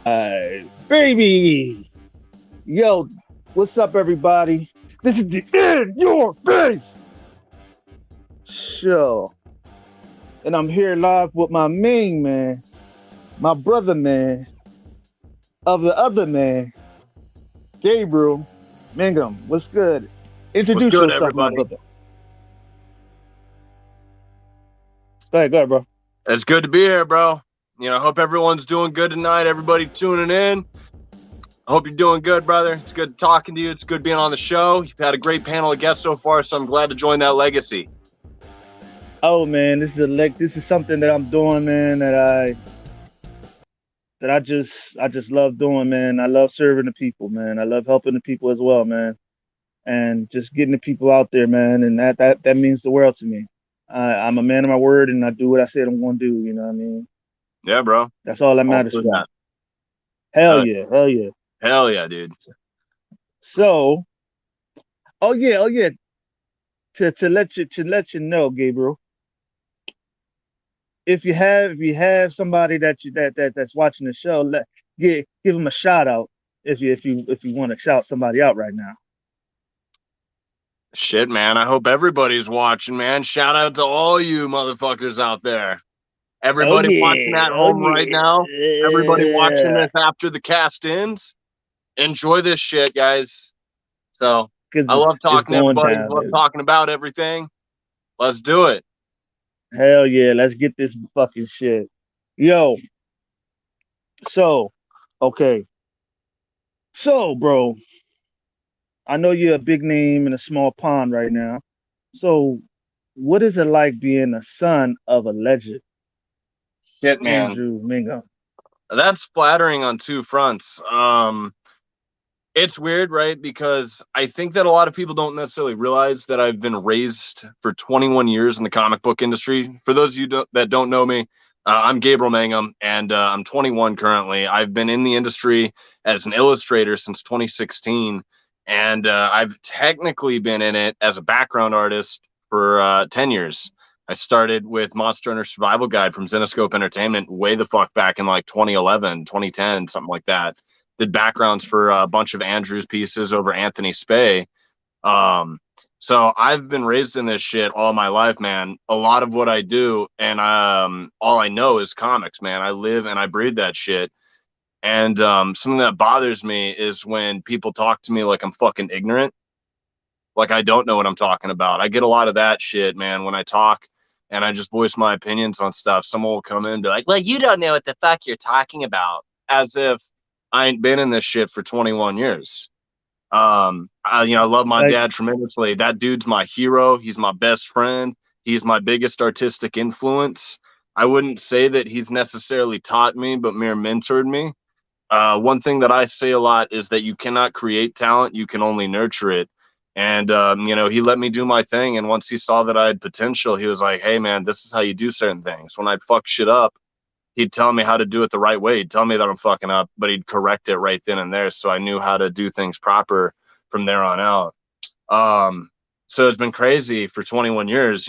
Baby. Yo, what's up, everybody? This is the In Your Face show. And I'm here live with my main man, my brother man, of the other man, Gabriel Mangum. What's good? What's Introduce good, yourself, my everybody? brother. Go ahead, bro. It's good to be here, bro. I hope everyone's doing good tonight. Everybody tuning in. I hope you're doing good, brother. It's good talking to you. It's good being on the show. You've had a great panel of guests so far, so I'm glad to join that legacy. Oh man, this is something that I'm doing, man, that I just love doing, man. I love serving the people, man. I love helping the people as well, man. And just getting the people out there, man. And that means the world to me. I'm a man of my word, and I do what I said I'm going to do. You know what I mean? Yeah, bro. That's all that All matters for to me. that. Hell Hell, yeah, hell yeah. hell yeah, dude. So, oh yeah. To let you know, Gabriel, if you have somebody that's watching the show, give them a shout out if you want to shout somebody out right now. Shit, man. I hope everybody's watching, man. Shout out to all you motherfuckers out there. Oh Everybody watching yeah, at oh home right now. Everybody watching yeah. this after the cast ends. Enjoy this shit, guys. So Because I love it's talking to going everybody. down, Love baby. talking about everything. Let's do it. Hell yeah, let's get this fucking shit. Yo, so, okay. So, bro, I know you're a big name in a small pond right now. So, what is it like being a son of a legend, Shit, man. Andrew Mingham? That's flattering on two fronts. It's weird, right? Because I think that a lot of people don't necessarily realize that I've been raised for 21 years in the comic book industry. For those of you that don't know me, I'm Gabriel Mangum, and I'm 21 currently. I've been in the industry as an illustrator since 2016, and I've technically been in it as a background artist for 10 years. I started with Monster Hunter Survival Guide from Zenoscope Entertainment way the fuck back in like 2011, 2010, something like that. Did backgrounds for a bunch of Andrew's pieces over Anthony Spay. Um, so I've been raised in this shit all my life, man. A lot of what I do and all I know is comics, man. I live and I breathe that shit. And something that bothers me is when people talk to me like I'm fucking ignorant, like I don't know what I'm talking about. I get a lot of that shit, man, when I talk and I just voice my opinions on stuff. Someone will come in and be like, "Well, you don't know what the fuck you're talking about," as if I ain't been in this shit for 21 years. I love my Like, dad tremendously. That dude's my hero. He's my best friend. He's my biggest artistic influence. I wouldn't say that he's necessarily taught me, but mere mentored me. One thing that I say a lot is that you cannot create talent, you can only nurture it. And, he let me do my thing. And once he saw that I had potential, he was like, hey, man, this is how you do certain things. When I'd fuck shit up, he'd tell me how to do it the right way. He'd tell me that I'm fucking up, but he'd correct it right then and there. So I knew how to do things proper from there on out. Um, so it's been crazy for 21 years.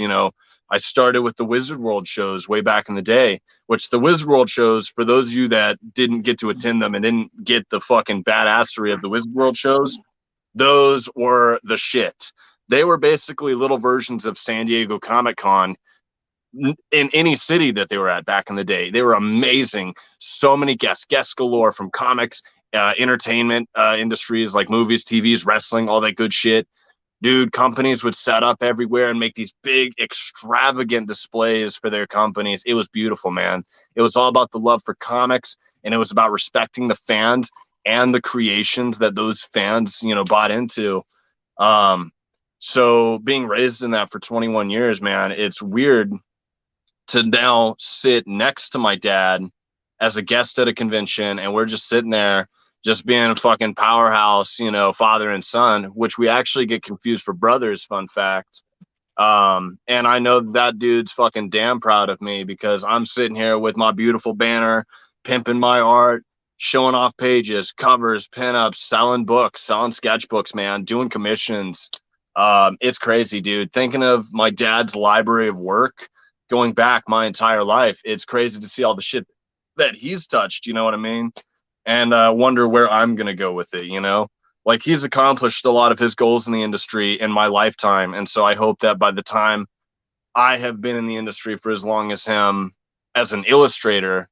I started with the Wizard World shows way back in the day, which the Wizard World shows, for those of you that didn't get to attend them and didn't get the fucking badassery of the Wizard World shows, those were the shit. They were basically little versions of San Diego Comic Con in any city that they were at back in the day. They were amazing. So many guests galore from comics, entertainment industries like movies, TVs, wrestling, all that good shit. Dude, companies would set up everywhere and make these big, extravagant displays for their companies. It was beautiful, man. It was all about the love for comics, and it was about respecting the fans and the creations that those fans, bought into. Um, so being raised in that for 21 years, man, it's weird to now sit next to my dad as a guest at a convention, and we're just sitting there just being a fucking powerhouse, father and son, which we actually get confused for brothers, fun fact. And I know that dude's fucking damn proud of me because I'm sitting here with my beautiful banner, pimping my art, showing off pages, covers, pinups, selling books, selling sketchbooks, man, doing commissions. It's crazy, dude. Thinking of my dad's library of work going back my entire life, it's crazy to see all the shit that he's touched. You know what I mean? and wonder where I'm going to go with it, you know? Like, he's accomplished a lot of his goals in the industry in my lifetime. And so I hope that by the time I have been in the industry for as long as him as an illustrator,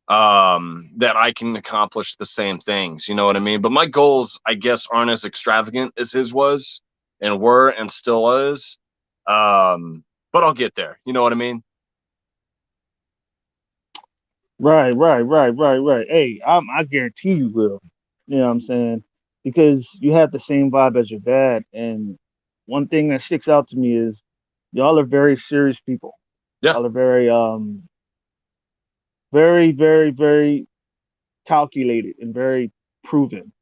that I can accomplish the same things. You know what I mean? But my goals, I guess, aren't as extravagant as his was and were and still is. But I'll get there. You know what I mean? Right. Hey, I guarantee you will. You know what I'm saying? Because you have the same vibe as your dad. And one thing that sticks out to me is y'all are very serious people. Yeah, Y'all are very calculated and very proven.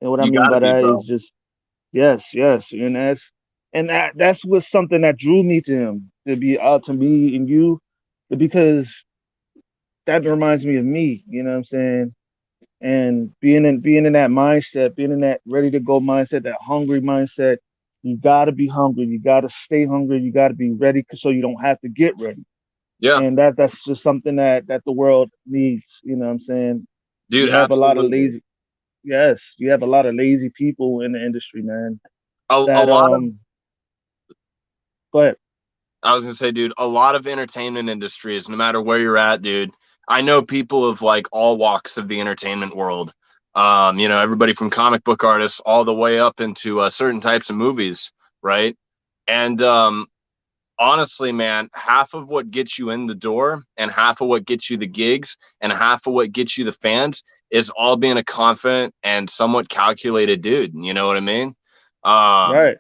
And what I you mean got to by be, that is bro. just yes. And that's was something that drew me to him, to be to me and you, because that reminds me of me, you know what I'm saying? And being in that mindset, being in that ready to go mindset, that hungry mindset, you gotta be hungry, you gotta stay hungry, you gotta be ready so you don't have to get ready. Yeah, And that's just something that the world needs, you know what I'm saying? dude, You have a lot of absolutely. lazy Yes, you have a lot of lazy people in the industry, man. A That lot of but I was gonna say, dude, a lot of entertainment industries, no matter where you're at, dude. I know people of like all walks of the entertainment world. You know, everybody from comic book artists all the way up into certain types of movies, right? And honestly, man, half of what gets you in the door and half of what gets you the gigs and half of what gets you the fans is all being a confident and somewhat calculated dude. You know what I mean? Um, right.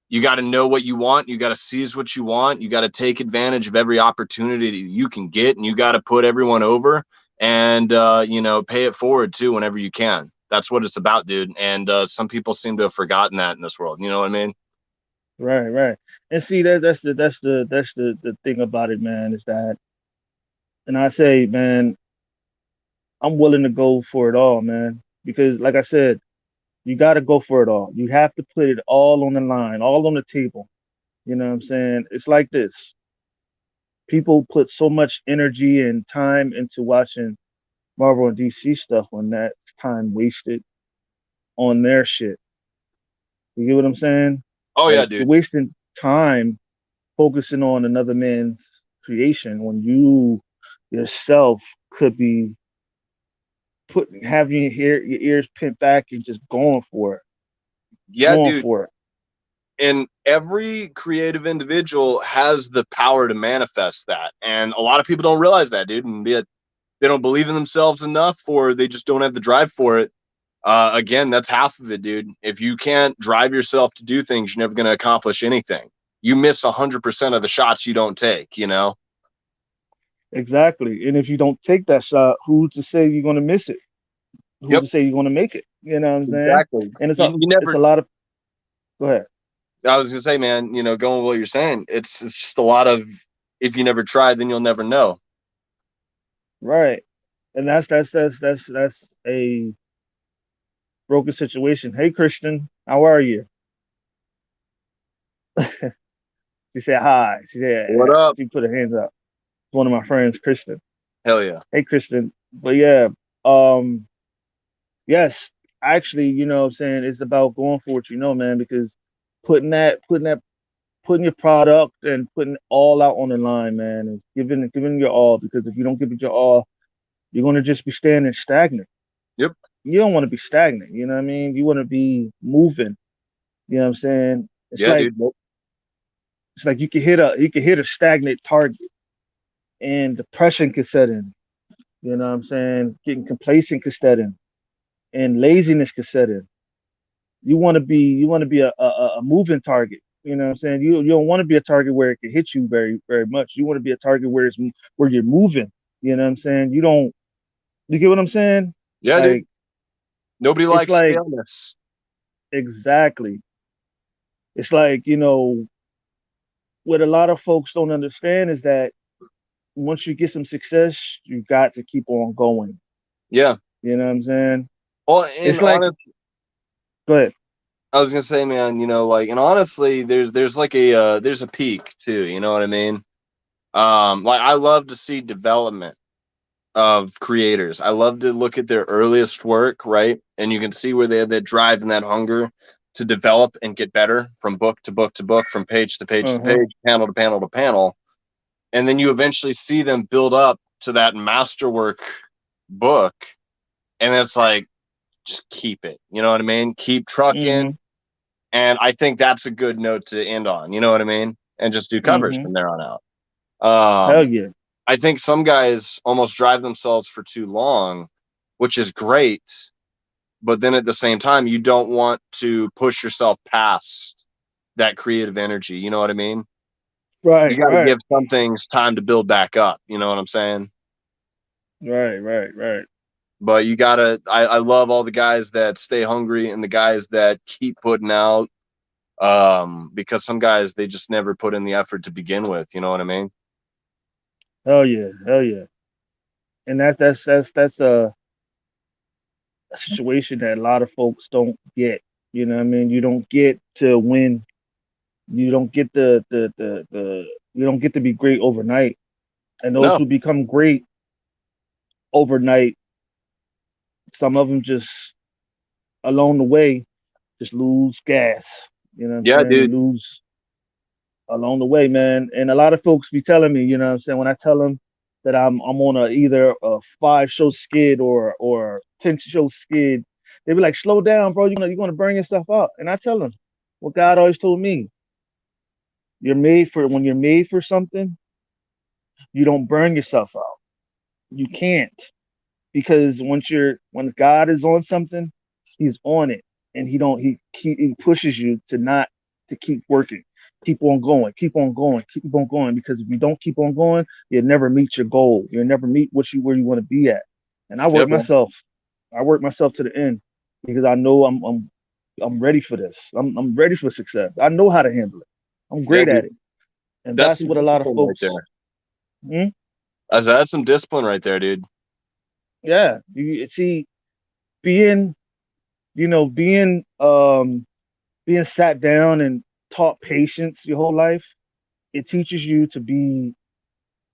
you got to know what you want. You got to seize what you want. You got to take advantage of every opportunity you can get, and you got to put everyone over and you know, pay it forward too whenever you can. That's what it's about, dude. And some people seem to have forgotten that in this world. You know what I mean? Right. And see that's the thing about it, man, is that, and I say, man, I'm willing to go for it all, man. Because like I said, you gotta go for it all. You have to put it all on the line, all on the table. You know what I'm saying? It's like this. People put so much energy and time into watching Marvel and DC stuff when that time wasted on their shit. You get what I'm saying? Oh yeah, Like you're dude. wasting time focusing on another man's creation when you yourself could be putting having your ears pinned back and just going for it, Yeah, going dude. for it. And every creative individual has the power to manifest that, and a lot of people don't realize that, dude. And be it they don't believe in themselves enough, or they just don't have the drive for it. Again, that's half of it, dude. If you can't drive yourself to do things, you're never going to accomplish anything. You miss 100% of the shots you don't take, you know? Exactly. And if you don't take that shot, who's to say you're gonna miss it? Who's Yep, to say you're gonna make it? You know what I'm saying? exactly. And You it's never, a lot of go ahead. I was going to say, man, you know, going with what you're saying, it's just a lot of, if you never try, then you'll never know. Right. And that's a broken situation. Hey Christian, how are you? She said hi. What up? She put her hands up. It's one of my friends, Kristen. Hell yeah. Hey Kristen. But yeah, um, yes, actually, you know what I'm saying, it's about going for what you know, man, because putting that putting your product and putting it all out on the line, man, and giving your all, because if you don't give it your all, you're gonna just be standing stagnant. Yep. You don't want to be stagnant, you know what I mean? You want to be moving, you know what I'm saying? It's Yeah, like dude. it's like you can hit a stagnant target and depression could set in. You know what I'm saying? Getting complacent could set in and laziness could set in. You want to be a moving target. You know what I'm saying? You don't want to be a target where it can hit you very much. You want to be a target where you're moving. You know what I'm saying? You get what I'm saying? Yeah, dude. Like Nobody it's likes like staleness. exactly. It's like, what a lot of folks don't understand is that once you get some success, you got to keep on going. Yeah. You know what I'm saying? Well, and It's like, honest, go ahead. I was gonna say, man, you know, like, and honestly, there's like there's a peak too. You know what I mean? Like, I love to see development. of creators. I love to look at their earliest work, right? And you can see where they have that drive and that hunger to develop and get better from book to book to book, from page to page to Uh-huh. page, panel to panel to panel. And then you eventually see them build up to that masterwork book. And it's like, just keep it. You know what I mean? Keep trucking. Mhm. And I think that's a good note to end on. You know what I mean? And just do covers Mhm. from there on out. Hell yeah. I think some guys almost drive themselves for too long, which is great. But then at the same time, you don't want to push yourself past that creative energy. You know what I mean? You Right, got to right. give some things time to build back up. You know what I'm saying? Right, right, right. But you got to, I love all the guys that stay hungry and the guys that keep putting out, because some guys, they just never put in the effort to begin with. You know what I mean? Hell yeah. Hell yeah. And that's a situation that a lot of folks don't get. You know what I mean? You don't get to win. You don't get the you don't get to be great overnight. And those No. who become great overnight, some of them just along the way just lose gas. You know what I'm Yeah, saying? They dude. lose along the way, man. And a lot of folks be telling me, you know what I'm saying, when I tell them that I'm on a either a 5 show skid or 10 show skid, they be like, slow down, bro. You're gonna burn yourself out. And I tell them, what God always told me, when you're made for something, you don't burn yourself out. You can't. Because when God is on something, He's on it, and he pushes you to keep working, keep on going, keep on going. Because if you don't keep on going, you'll never meet your goal. You'll never meet where you want to be at. And Yep. Man. I work myself to the end because I know I'm ready for this. I'm ready for success. I know how to handle it. I'm Yeah, great dude. at it, and That's that's some what a lot of discipline right folks. there. Hmm? I said, that's some discipline right there, dude. Yeah, you see, being being sat down and taught patience your whole life, it teaches you to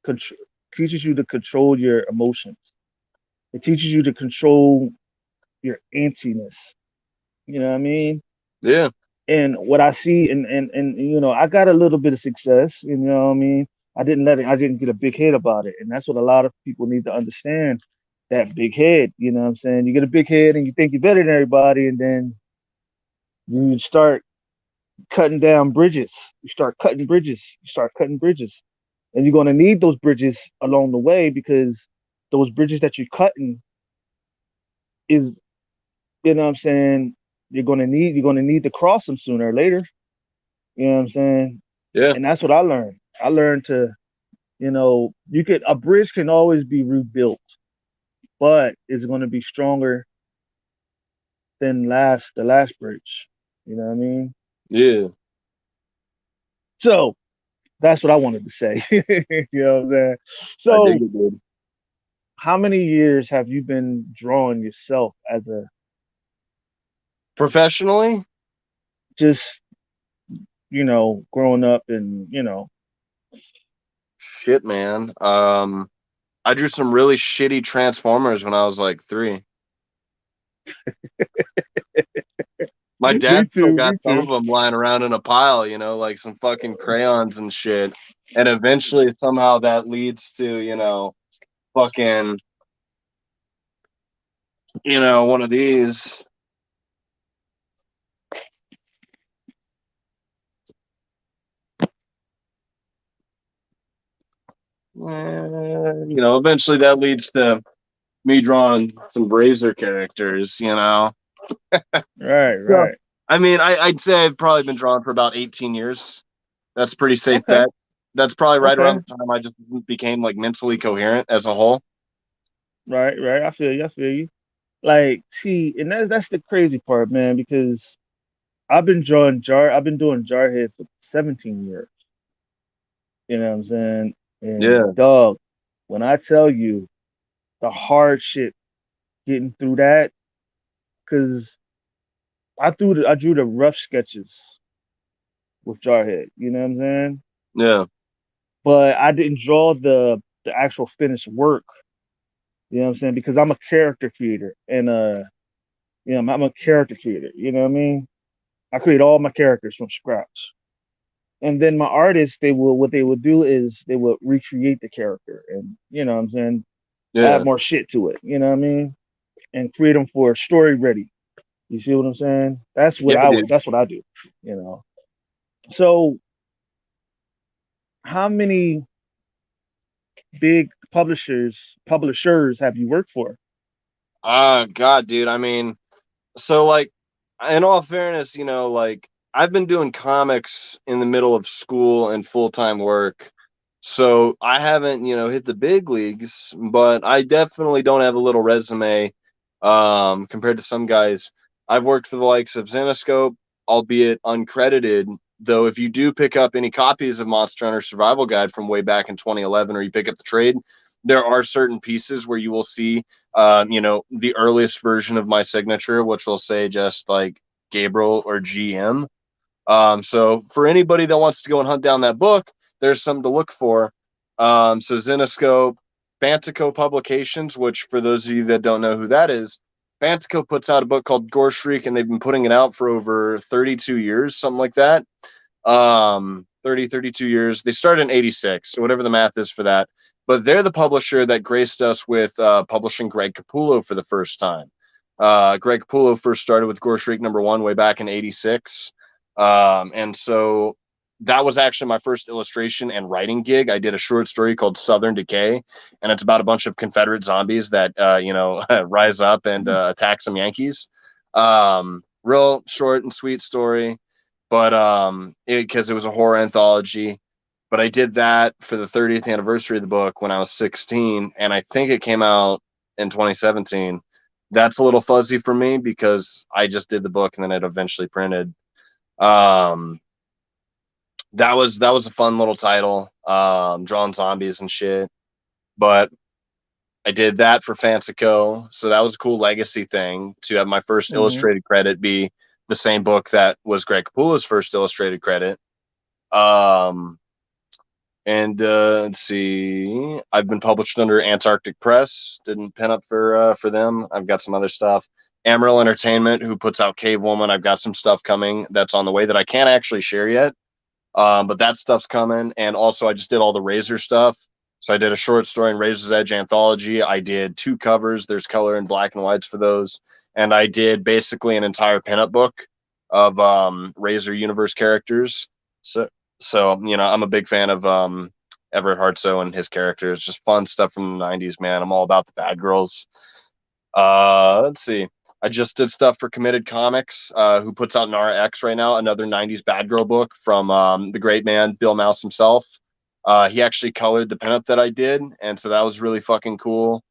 contr- teaches you to control your emotions. It teaches you to control your antsiness. You know what I mean? Yeah. And what I see, and I got a little bit of success. You know what I mean? I didn't get a big head about it, and that's what a lot of people need to understand. That big head. You know what I'm saying? You get a big head and you think you're better than everybody, and then you start cutting down bridges. You start cutting bridges. You start cutting bridges. And you're going to need those bridges along the way because those bridges that you're cutting is, you know what I'm saying, you're going to need to cross them sooner or later. You know what I'm saying? Yeah. And that's what I learned. I learned to, a bridge can always be rebuilt, but it's going to be stronger than the last bridge. You know what I mean? Yeah. So that's what I wanted to say. You know what I'm saying? I dig So it, dude. how many years have you been drawing yourself as a Professionally, just growing up and shit, man. I drew some really shitty Transformers when I was like 3. My me dad still too, got me some too. of them lying around in a pile, like some fucking crayons and shit. And eventually, somehow, that leads to, fucking, one of these. Eventually that leads to me drawing some Razer characters. Right, So, right. I mean, I'd say I've probably been drawing for about 18 years. That's a pretty safe Okay, bet. That's probably right okay. around the time I just became like mentally coherent as a whole. Right, right. I feel you, I feel you. Like, see, and that's the crazy part, man, because I've been doing Jarhead for 17 years. You know what I'm saying? And Yeah, dog, when I tell you the hardship getting through that, because I drew the rough sketches with Jarhead. You know what I'm saying? yeah, But I didn't draw the actual finished work You know what I'm saying? Because I'm a character creator, and I'm a character creator. You know what I mean? I create all my characters from scratch, and then my artists, they will what they would do is they would recreate the character, and what I'm saying, add Yeah. more shit to it. You know what I mean? And create them for story ready. You see what I'm saying? Yeah, dude. That's what I do. You know. So how many big publishers have you worked for? God, dude. I mean, so like, in all fairness, like I've been doing comics in the middle of school and full-time work. So I haven't, hit the big leagues, but I definitely don't have a little resume compared to some guys. I've worked for the likes of Zenoscope, albeit uncredited. Though if you do pick up any copies of Monster Hunter Survival Guide from way back in 2011, or you pick up the trade, there are certain pieces where you will see the earliest version of my signature, which will say just like Gabriel or GM. So for anybody that wants to go and hunt down that book, there's something to look for. So Zenoscope, Fantico Publications, which for those of you that don't know who that is, Fantico puts out a book called Gore Shriek, and they've been putting it out for over 32 years, something like that. 32 years. They started in 86, so whatever the math is for that. But they're the publisher that graced us with publishing Greg Capullo for the first time. Greg Capullo first started with Gore Shriek #1 way back in 86. And so that was actually my first illustration and writing gig. I did a short story called Southern Decay, and it's about a bunch of Confederate zombies that, rise up and attack some Yankees. Real short and sweet story, but because it was a horror anthology. But I did that for the 30th anniversary of the book when I was 16, and I think it came out in 2017. That's a little fuzzy for me because I just did the book and then it eventually printed. Um, that was a fun little title, drawing zombies and shit. But I did that for Fancico, so that was a cool legacy thing to have my first Hmm. illustrated credit be the same book that was Greg Capullo's first illustrated credit. Um, and let's see, I've been published under Antarctic Press. Didn't pen up for them. I've got some other stuff. Amarillo Entertainment, who puts out Cave Woman. I've got some stuff coming that's on the way that I can't actually share yet. But that stuff's coming. And also, I just did all the Razer stuff. So I did a short story in Razor's Edge anthology. I did 2 covers. There's color and black and whites for those. And I did basically an entire pinup book of Razer universe characters. So, I'm a big fan of Everett Hartsoe and his characters. Just fun stuff from the 90s, man. I'm all about the bad girls. Let's see. I just did stuff for Committed Comics, who puts out Nara X right now, another 90s bad girl book from the great man, Bill Mouse himself. He actually colored the pinup that I did, and so that was really fucking cool.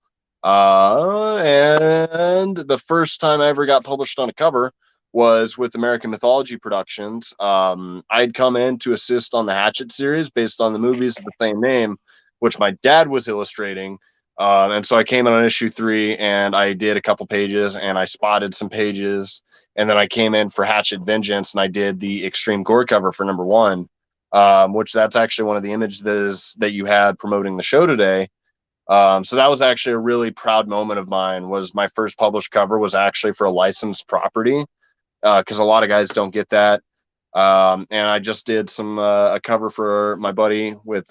And the first time I ever got published on a cover was with American Mythology Productions. I'd come in to assist on the Hatchet series based on the movies of the same name, which my dad was illustrating. And so I came in on issue 3 and I did a couple pages and I spotted some pages. And then I came in for Hatchet Vengeance and I did the extreme gore cover for #1, which that's actually one of the images that you had promoting the show today. So that was actually a really proud moment of mine. Was my first published cover was actually for a licensed property, because a lot of guys don't get that. And I just did a cover for my buddy with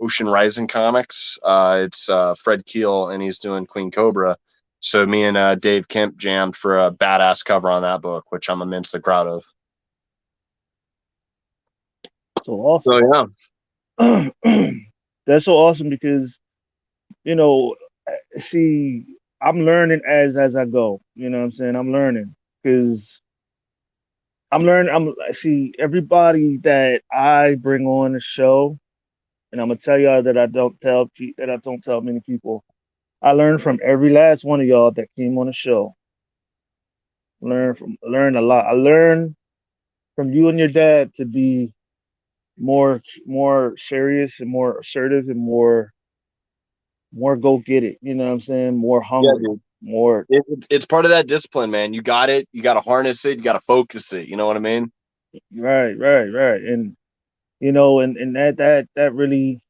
Ocean Rising Comics. It's Fred Keel, and he's doing Queen Cobra. So me and Dave Kemp jammed for a badass cover on that book, which I'm immensely proud of. So So awesome. yeah, That's so awesome because you know, see, I'm learning as I go. You know what I'm saying? I'm learning because I'm learning. I'm see everybody that I bring on the show, and I'm gonna tell y'all that I don't tell many people. I learned from every last one of y'all that came on the show. Learn a lot. I learned from you and your dad to be more serious and more assertive and more go get it. You know what I'm saying? More yeah, hungry. dude. More It's part of that discipline, man. You got it. You got to harness it. You got to focus it. You know what I mean? right. And and that really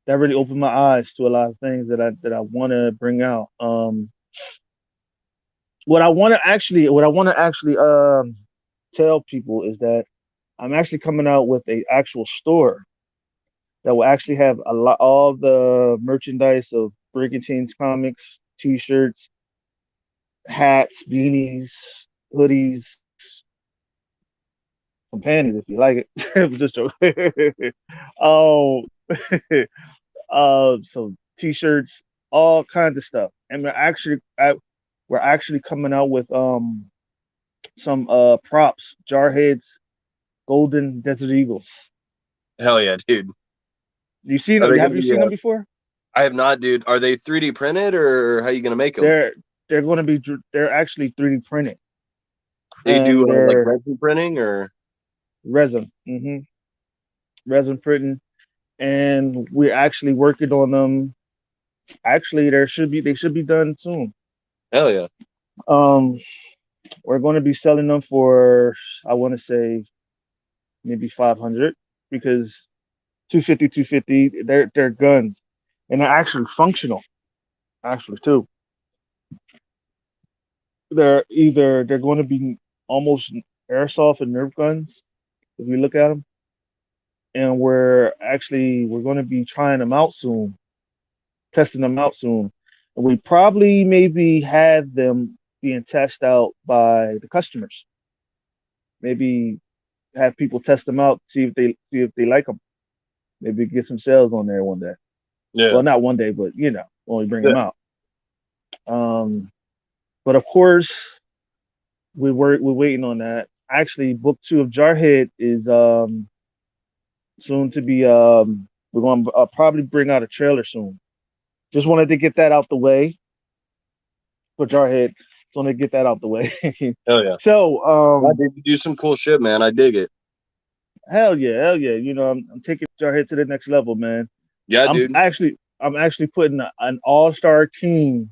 that really opened my eyes to a lot of things that I want to bring out. What I want to actually tell people is that I'm actually coming out with a actual store that will actually have a lot all the merchandise of Breaking Chains comics, T-shirts, hats, beanies, hoodies, some panties if you like it. Just joking. um, so T-shirts, all kinds of stuff, and we're actually coming out with some props, jar heads, golden desert eagles. Hell yeah, dude. You seen Are them? they Have gonna you be? seen them before? I have not, dude. Are they 3D printed or how you gonna make them? They're going to be they're actually 3D printed They do and like they're resin printing or resin, resin printing, and we're actually working on them. Actually, they should be done soon. hell yeah. Um, we're going to be selling them for I want to say maybe 500 because 250, 250. They're guns and they're actually functional. Actually, too. They're going to be almost airsoft and Nerf guns if we look at them, and we're going to be trying them out soon, testing them out soon, and we probably maybe have them being tested out by the customers. Maybe have people test them out, see if they like them. Maybe get some sales on there one day. Yeah. Well, not one day, but when we bring Yeah. them out. Um, but of course, we're waiting on that. Actually, book two of Jarhead is soon to be. We're going to probably bring out a trailer soon. Just wanted to get that out the way for Jarhead. Just wanted to get that out the way. Hell yeah. So, I did do some cool shit, man. I dig it. hell yeah, hell yeah. I'm taking Jarhead to the next level, man. Yeah, I'm dude. actually, I'm actually putting an all-star team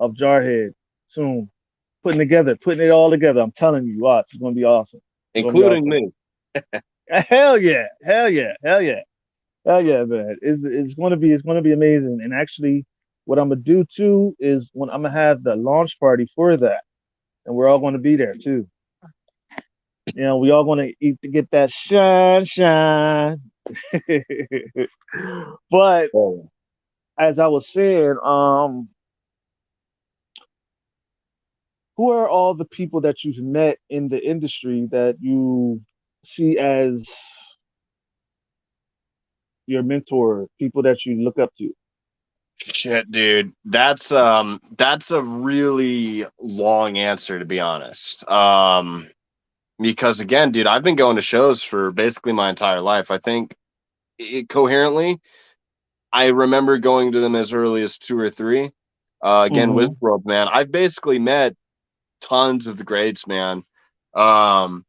of Jarhead soon. Putting it all together. I'm telling you, watch, it's gonna be awesome. It's gonna be Including awesome. me. Hell yeah, hell yeah, hell yeah, hell yeah, man. It's gonna be amazing. And actually, what I'm gonna do too is when I'm gonna have the launch party for that, and we're all gonna be there too. We all gonna eat to get that shine, shine. But Oh, as I was saying, who are all the people that you've met in the industry that you see as your mentor, people that you look up to? shit, dude. That's a really long answer to be honest. Because again, dude, I've been going to shows for basically my entire life. I think coherently, I remember going to them as early as two or three. Again, Mm-hmm. Wizard man. I've basically met tons of the greats, man. Um,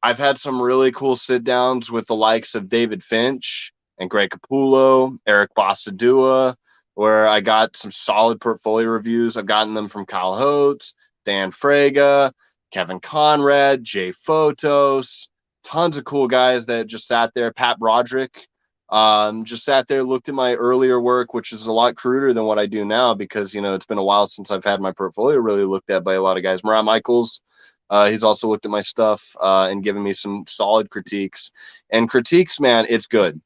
I've had some really cool sit downs with the likes of David Finch and Greg Capullo, Eric Bossadua, where I got some solid portfolio reviews. I've gotten them from Kyle Holtz, Dan Fraga, Kevin Conrad, Jay Photos, tons of cool guys that just sat there. Pat Broderick, just sat there, looked at my earlier work, which is a lot cruder than what I do now because, it's been a while since I've had my portfolio really looked at by a lot of guys. Mariah Michaels, he's also looked at my stuff and given me some solid critiques. And critiques, man, it's good.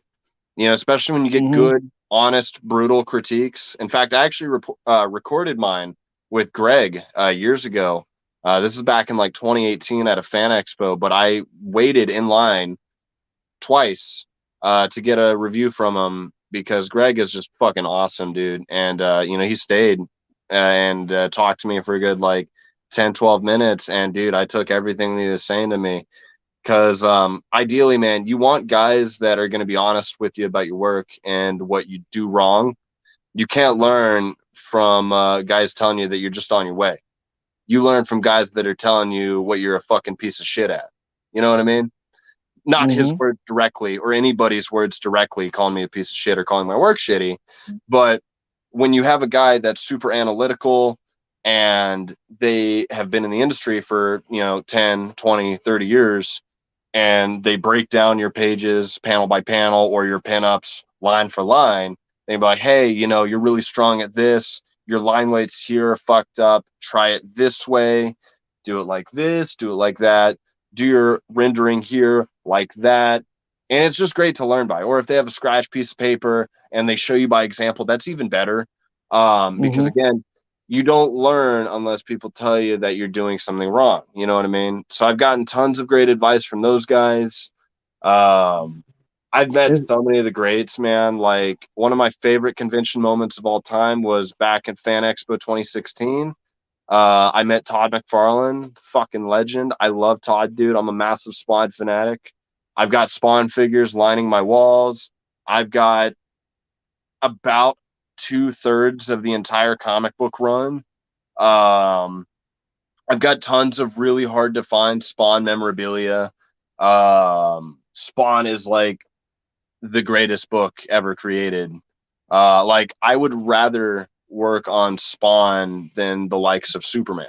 Especially when you get Mm-hmm. good, honest, brutal critiques. In fact, I actually recorded mine with Greg years ago. This is back in like 2018 at a fan expo, but I waited in line twice to get a review from him because Greg is just fucking awesome, dude. And, he stayed and talked to me for a good like 10, 12 minutes. And, dude, I took everything that he was saying to me because ideally, man, you want guys that are going to be honest with you about your work and what you do wrong. You can't learn from guys telling you that you're just on your way. You learn from guys that are telling you what you're a fucking piece of shit at. You know what I mean? Not his Mm-hmm. words directly or anybody's words directly calling me a piece of shit or calling my work shitty. But when you have a guy that's super analytical and they have been in the industry for, 10, 20, 30 years, and they break down your pages panel by panel or your pinups line for line. They'd be like, hey, you're really strong at this. Your line weights here are fucked up. Try it this way. Do it like this. Do it like that. Do your rendering here like that. And it's just great to learn by. Or if they have a scratch piece of paper and they show you by example, that's even better. Because Mm-hmm. again, you don't learn unless people tell you that you're doing something wrong. You know what I mean? So I've gotten tons of great advice from those guys. Um, I've met It's, so many of the greats, man. Like one of my favorite convention moments of all time was back at Fan Expo 2016. I met Todd McFarlane, fucking legend. I love Todd, dude. I'm a massive Spawn fanatic. I've got Spawn figures lining my walls. I've got about 2/3 of the entire comic book run. Um, I've got tons of really hard to find Spawn memorabilia. Spawn is like the greatest book ever created. Like I would rather work on Spawn than the likes of Superman.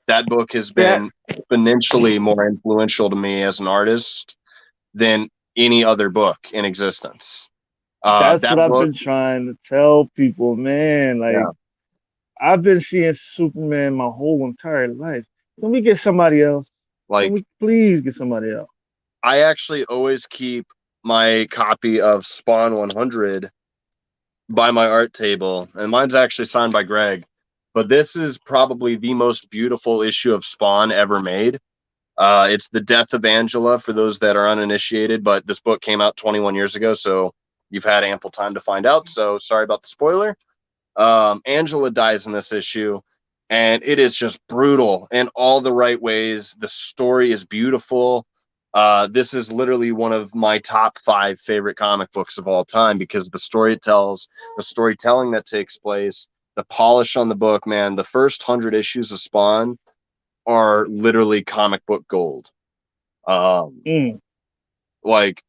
That book has that been exponentially more influential to me as an artist than any other book in existence. that's what That I've book, been trying to tell people, man. Like yeah, I've been seeing Superman my whole entire life. Can we get somebody else? Can like we please get somebody else? I actually always keep my copy of Spawn 100 by my art table, and mine's actually signed by Greg. But this is probably the most beautiful issue of Spawn ever made. It's the death of Angela for those that are uninitiated, but this book came out 21 years ago, so you've had ample time to find out. So sorry about the spoiler. Angela dies in this issue, and it is just brutal in all the right ways. The story is beautiful. This is literally one of my top 5 favorite comic books of all time because the story it tells, the storytelling that takes place, the polish on the book, man. The first 100 issues of Spawn are literally comic book gold. Um, Mm. like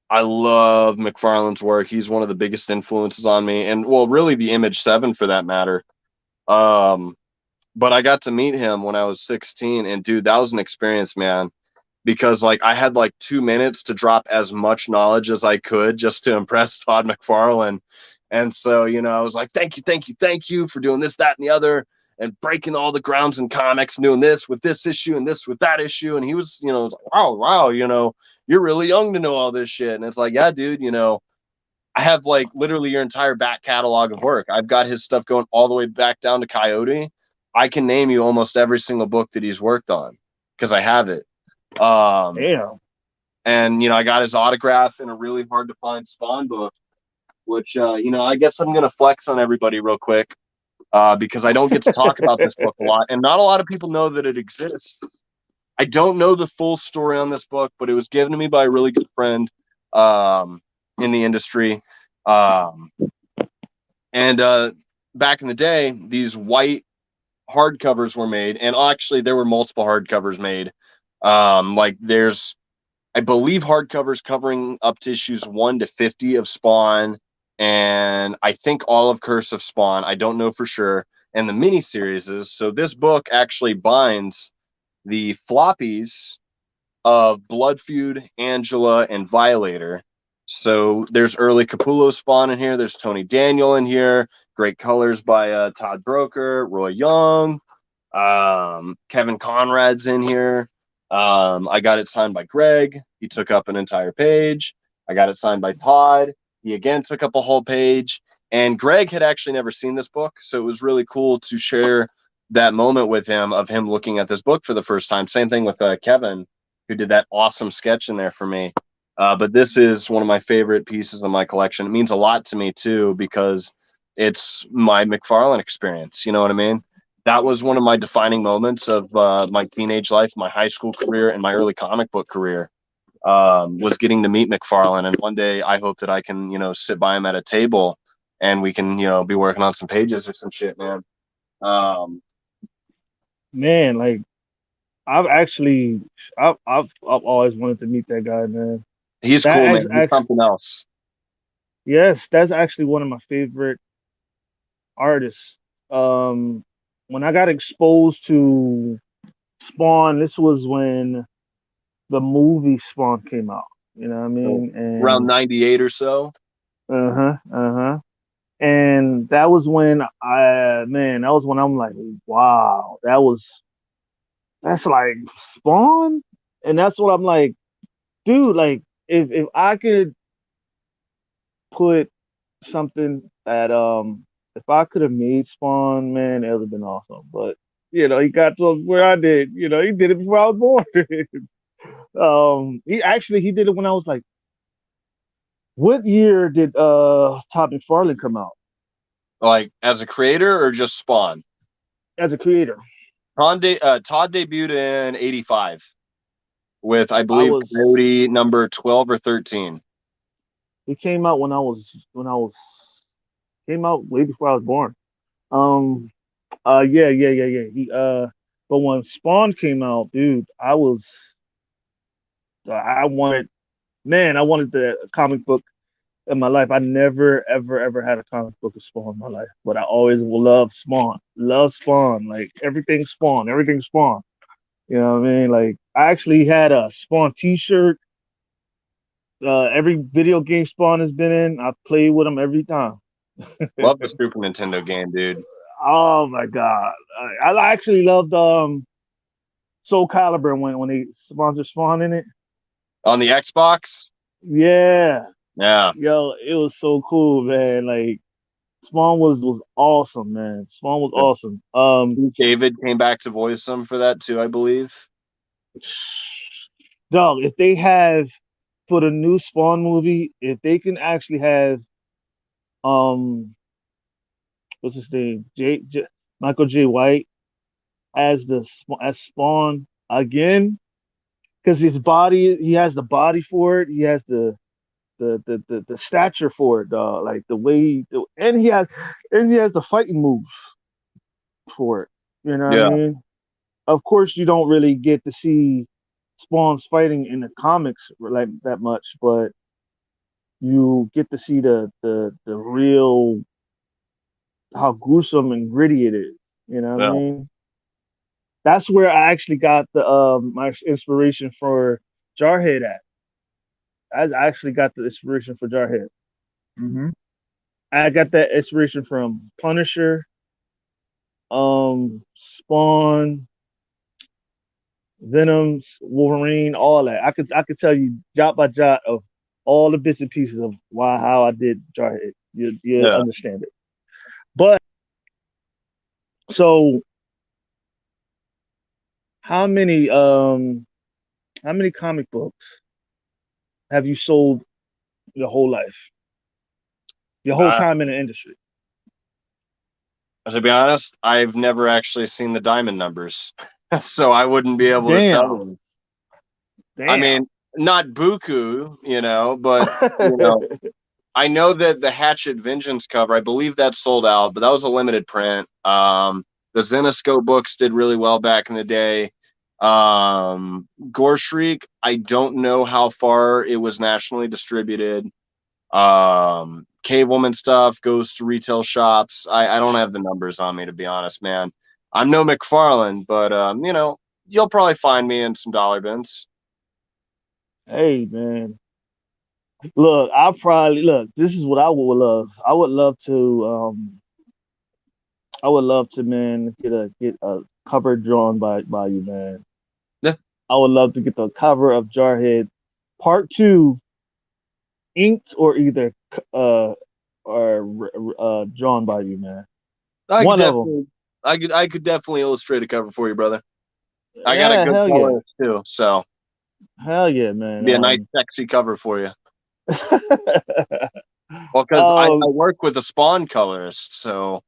I love McFarlane's work. He's one of the biggest influences on me, and well, really the Image Seven for that matter. Um, but I got to meet him when I was 16, and dude, that was an experience, man. Because like I had like 2 minutes to drop as much knowledge as I could just to impress Todd McFarlane. And so, I was like, thank you, thank you, thank you for doing this, that, and the other, and breaking all the grounds in comics, and doing this with this issue and this with that issue. And he was, was like, wow, wow, you're really young to know all this shit. And it's like, yeah, dude, I have like literally your entire back catalog of work. I've got his stuff going all the way back down to Coyote. I can name you almost every single book that he's worked on because I have it. Um, Damn. and I got his autograph in a really hard to find Spawn book, which I guess I'm gonna flex on everybody real quick because I don't get to talk about this book a lot, and not a lot of people know that it exists. I don't know the full story on this book, but it was given to me by a really good friend um, in the industry. Um, and back in the day, these white hardcovers were made, and actually there were multiple hardcovers made. Like there's I believe hardcovers covering up to issues 1 to 50 of Spawn, and I think all of Curse of Spawn. I don't know for sure. And the miniseries. So this book actually binds the floppies of Blood Feud, Angela, and Violator. So there's early Capullo Spawn in here. There's Tony Daniel in here. Great colors by Todd Broker, Roy Young, Kevin Conrad's in here. I got it signed by Greg. He took up an entire page. I got it signed by Todd. He again took up a whole page. And Greg had actually never seen this book, so it was really cool to share that moment with him of him looking at this book for the first time. Same thing with Kevin, who did that awesome sketch in there for me. But this is one of my favorite pieces of my collection. It means a lot to me too because it's my McFarlane experience. You know what I mean? That was one of my defining moments of my teenage life, my high school career, and my early comic book career. Was getting to meet McFarlane, and one day I hope that I can, sit by him at a table, and we can, be working on some pages or some shit, man. Um, Man, like I've actually I've always wanted to meet that guy, man. he's That cool, ex man. He's actually something else. yes, that's actually one of my favorite artists. Um when I got exposed to Spawn, this was when the movie Spawn came out. You know what I So mean? around And 98 or so. and that was when that was when I'm like, wow, that's like Spawn, and that's what I'm like, dude, like if I could put something that if I could have made Spawn, man, it would have been awesome. But he got to where I did. He did it before I was born. He did it when I was like, what year did Todd McFarlane come out Like as a creator or just Spawn? as a creator? Todd debuted in 85 with, I I believe, was Coyote number 12 or 13. He came out when I was came out way before I was born. Um yeah. But when Spawn came out, dude, I wanted man, I wanted the comic book in my life. I never ever ever had a comic book of Spawn in my life, but I always will love Spawn. Love Spawn. Like everything Spawn, everything Spawn. You know what I mean? Like I actually had a Spawn t-shirt. Every video game Spawn has been in, I played with him every time. Love the Super Nintendo game, dude. Oh my god. I actually loved Soul Calibur when they sponsored Spawn in it. On the Xbox? Yeah. Yeah. Yo, it was so cool, man. Like Spawn was awesome, man. Spawn was awesome. David came back to voice him for that too, I believe. Dog, if they have for the new Spawn movie, if they can actually have um what's his name? Michael J. White as as Spawn again, because he has the body for it. He has the stature for it, dog. Like the way and he has the fighting moves for it. You know what I Yeah. mean? Of course, you don't really get to see Spawn's fighting in the comics like that much, but you get to see the real how gruesome and gritty it is. You know what I Yeah. mean? That's where I actually got the my inspiration for Jarhead at. I actually got the inspiration for Jarhead. Mm-hmm. I got that inspiration from Punisher, Spawn, Venom's, Wolverine, all that. I could tell you jot by jot of all the bits and pieces of how I did Jarhead. You Yeah. understand it. But so how many um how many comic books have you sold your whole life? Your whole Uh, time in the industry? to be honest, I've never actually seen the diamond numbers, so I wouldn't be able to tell Damn. you. I Damn. mean, not buku, but you know, I know that the Hatchet Vengeance cover, I believe that sold out, but that was a limited print. The Zenoscope books did really well back in the day. Gore Shriek, I don't know how far it was nationally distributed. Cave Woman stuff goes to retail shops. I don't have the numbers on me, to be honest, man. I'm no McFarlane, but you'll probably find me in some dollar bins. Hey man. Look, I probably look, this is what I would love. I would love to, man, get a cover drawn by you, man. Yeah, I would love to get the cover of Jarhead Part Two inked or either drawn by you, man. I could One of them. definitely, I could definitely illustrate a cover for you, brother. I got a Yeah, good hell yeah, colorist too, so hell yeah, man. be a nice, sexy cover for you. Um, Well, because I um, work with a Spawn colorist, so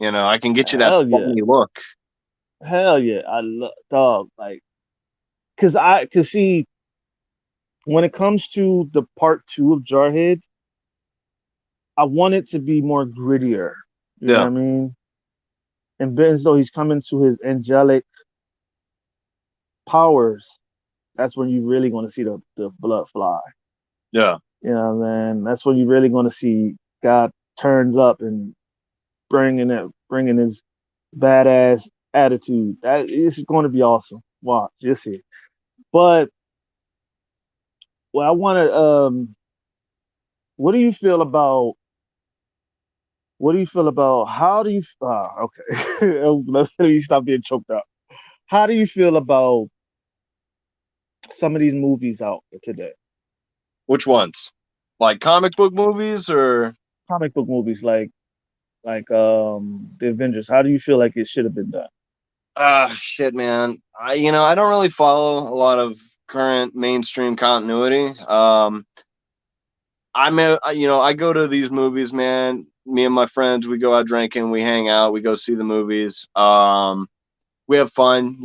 I can get you that hell yeah, spawny look. hell yeah. I love dog like, cause see, when it comes to the part two of Jarhead, I want it to be more grittier. You know what Yeah, I mean? And Ben, as though he's coming to his angelic powers, that's when you really going to see the blood fly. yeah, You know what I mean? That's when you really going to see God turns up and bringing his badass attitude. That is going to be awesome. Watch, just see. But well, I want to. What do you feel about? What do you feel about? How do you? Okay. Let me stop being choked up. How do you feel about some of these movies out today? Which ones? Like comic book movies or Comic book movies the Avengers. How do you feel like it should have been done? shit, man. I don't really follow a lot of current mainstream continuity. I go to these movies, man. Me and my friends, we go out drinking, we hang out, we go see the movies. We have fun.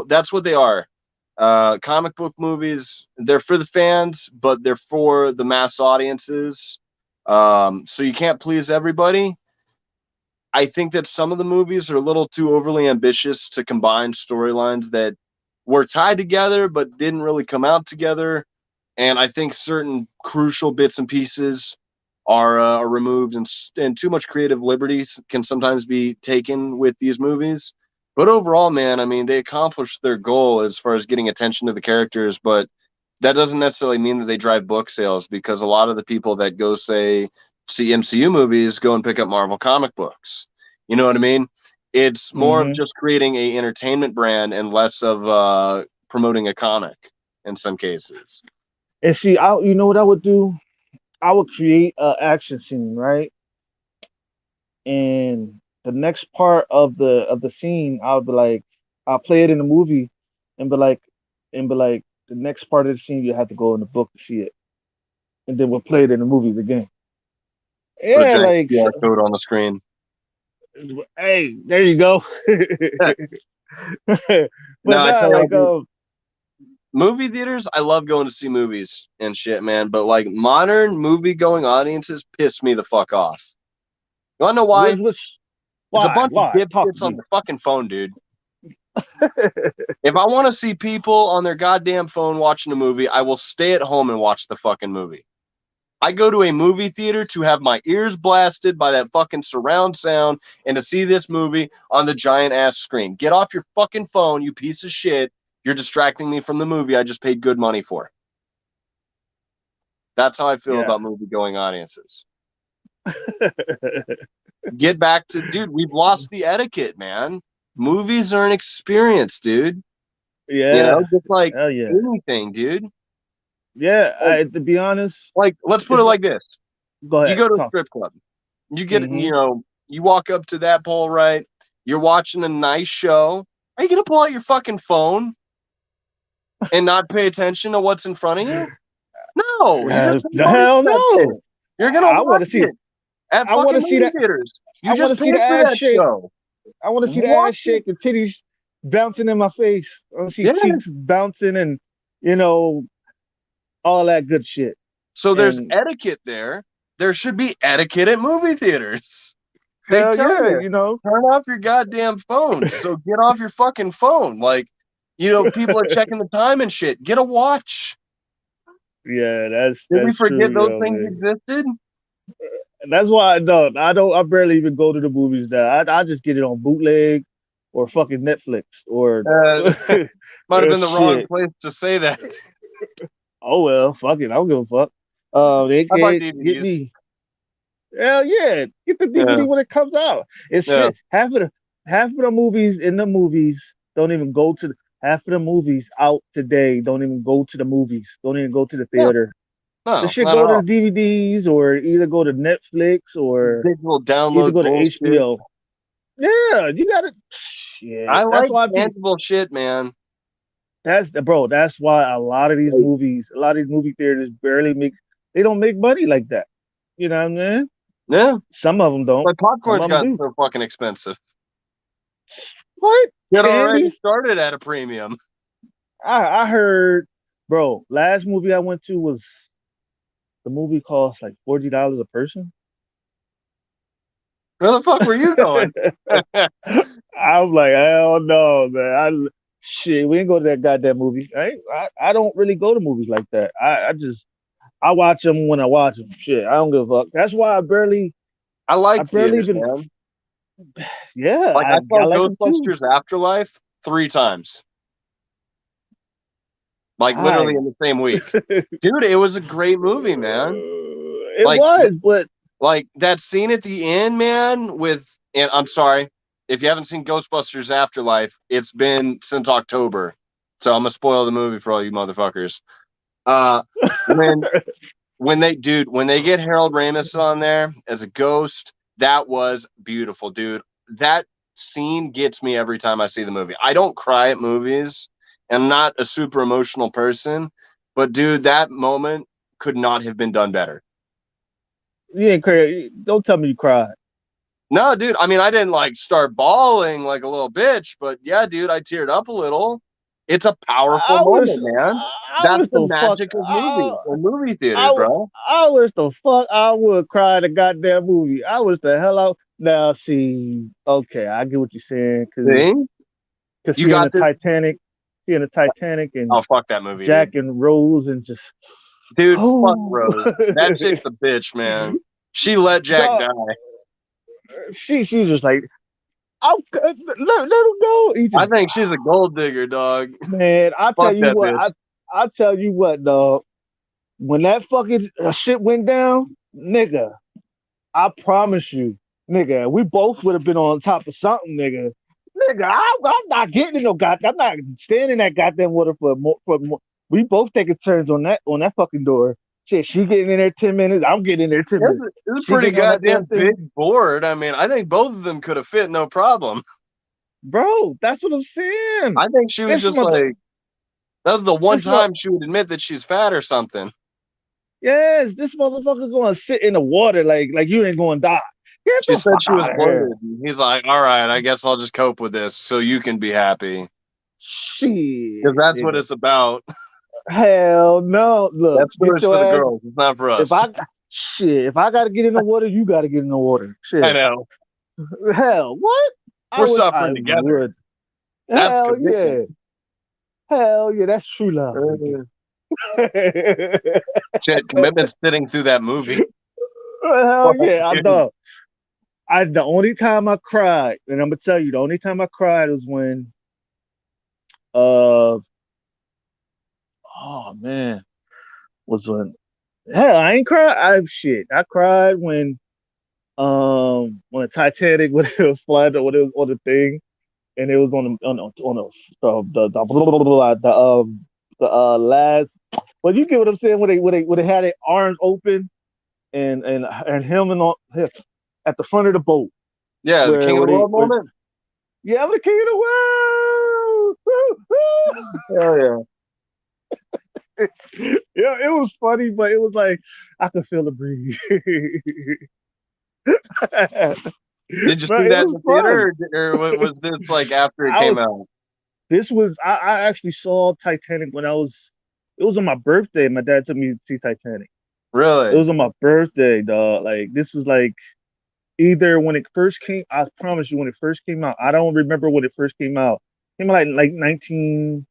That's what they are. Comic book movies, they're for the fans, but they're for the mass audiences. So you can't please everybody. I think that some of the movies are a little too overly ambitious to combine storylines that were tied together but didn't really come out together. And I think certain crucial bits and pieces are removed, and too much creative liberty can sometimes be taken with these movies. But overall, man, I mean, they accomplished their goal as far as getting attention to the characters, but that doesn't necessarily mean that they drive book sales, because a lot of the people that go see MCU movies go and pick up Marvel comic books. You know what I mean? It's more of Hmm. just creating a entertainment brand and less of promoting a comic in some cases. And see, you know what I would do? I would create an action scene, right? And the next part of the scene, I would be like, I'll play it in the movie, and be like, the next part of the scene you have to go in the book to see it, and then we'll play it in the movies again. Put a Yeah, giant like, QR code on the screen. hey, there you go. No, But I nah, tell you, like, dude, movie theaters, I love going to see movies and shit, man. But like modern movie going audiences piss me the fuck off. You wanna know why? which, It's a bunch of why? Talk to dipshits on me. their fucking phone, dude. If I want to see people on their goddamn phone watching a movie, I will stay at home and watch the fucking movie. I go to a movie theater to have my ears blasted by that fucking surround sound and to see this movie on the giant ass screen. Get off your fucking phone, you piece of shit. You're distracting me from the movie I just paid good money for. That's how I feel Yeah. about movie going audiences. Get back to, dude, we've lost the etiquette, man. Movies are an experience, dude. Yeah. Just like Hell yeah. anything, dude. Yeah. Like, To be honest, let's put it it's like, like this. go You ahead, go to a talk. strip club. You get, Mm-hmm. you walk up to that pole, right? You're watching a nice show. Are you going to pull out your fucking phone and not pay attention to what's in front of you? No, you're going to pay The money hell for that shit. no. You're going to I want watch to see. it at I want fucking to see movie that. theaters. I You want just to see paid the for ass that shake. show. I want to see the ass Watch it. shake and titties bouncing in my face. I want to see Yeah. cheeks bouncing and you know all that good shit. So there's And etiquette there. There should be etiquette at movie theaters. They hell tell yeah, you, you know. turn off your goddamn phones. So get off your fucking phone. Like, people are checking the time and shit. Get a watch. Yeah, Did we that's true, forget those yo, things man. existed? And that's why I don't. I barely even go to the movies now. I just get it on bootleg or fucking Netflix or Uh, Might have been the wrong shit. place to say that. Oh well, fuck it. I don't give a fuck. They I buy can't get DVDs. me. Hell yeah, get the Yeah, DVD when it comes out. It's yeah. shit. Half of the movies in the movies don't even go to half of the movies out today. Don't even go to the movies. Don't even go to the No, theater. The no, shit not go at to the all. DVDs or either go to Netflix or Digital either download go to bullshit. HBO. Yeah, you got it. I Shit. That's like why people. tangible shit, man. That's the bro. That's why Like, a lot of these movie theaters barely make. They don't make money like that. You know what I mean? yeah, Some of them don't. my Some popcorn's of them gotten do. so fucking expensive. What It already candy? started at a premium. I heard, bro. Last movie I went to was the movie cost like $40 a person. Where the fuck were you going? I'm like, hell no, man. Shit, we ain't go to that goddamn movie. I don't really go to movies like that. I watch them when I watch them. Shit, I don't give a fuck. That's why I I like barely theaters, even. man. Yeah, Like I I saw like them too. Ghostbusters Afterlife 3 times. like literally I in the same week. Dude, it was a great movie, man. it Like was, but like that scene at the end, man, with and I'm sorry if you haven't seen Ghostbusters Afterlife, it's been since October. So I'm gonna spoil the movie for all you motherfuckers. Uh when when they get Harold Ramis on there as a ghost, that was beautiful, dude. That scene gets me every time I see the movie. I don't cry at movies. I'm not a super emotional person, but dude, that moment could not have been done better. you ain't crazy. Don't tell me you cried. No, dude. I mean, I didn't like start bawling like a little bitch, but yeah, dude, I teared up a little. It's a powerful I wish, moment, man. I That's wish the the fuck, magic of movies and movie theaters, I, bro. I wish the fuck I would cry the goddamn movie. I wish the hell out. Now, see, okay, I get what you're saying, See? cause You got this. seeing the Titanic and Oh, fuck that movie, Jack dude. and Rose and just, Dude, fuck oh, Rose. That chick's a bitch, man. She let Jack dog, die. she's just like, let him go. He I just, think she's a gold digger, dog. man, Fuck that bitch. I tell you what, dog. When that fucking shit went down, nigga, I promise you, nigga, we both would have been on top of something, nigga. Nigga, I'm not getting in no goddamn. I'm not standing in that goddamn water for more. For more. We both taking turns on that fucking door. Shit, she getting in there 10 minutes. I'm getting in there 10 minutes. It's a She pretty getting on that damn goddamn thing, big board. I mean, I think both of them could have fit no problem. bro. That's what I'm saying. I think she was This just mother, like, that was the one this mother, time she would admit that she's fat or something. yes, this motherfucker going to sit in the water like you ain't going to die. Get She the said fuck she was out of here. bloated. He's like, all right, I guess I'll just cope with this so you can be happy. Because Shit, that's what nigga. it's about. Hell no. Look, That get story's your for the ass. girls. It's not for If us. I if I gotta get in the water, you gotta get in the water. I Shit. know. Hell, what? We're I suffering together. would. That's Hell commitment. yeah. Hell yeah, that's true love right Uh, there. Shit, commitment's sitting through that movie. Hell Fuck, yeah, I dude. know. The only time I cried, and I'm gonna tell you, the only time I cried was when uh oh man, was hell, I ain't cried. I cried when the Titanic when it was flying when it was on the thing and it was on the last. But you get what I'm saying when they had their arms open and him and all, at the front of the boat Yeah, the king of the world where moment. yeah, I'm the king of the world. Hell yeah. Yeah, it was funny, but it was like I could feel the breeze. Did you But see it that in was the fun. theater, or was this like after it I came was out? This was I actually saw Titanic when I was it was on my birthday. My dad took me to see Titanic. It Really? was on my birthday, dog. Like this is like either when it first came. I promise you, when it first came out. I don't remember when it first came out. It came out like 99?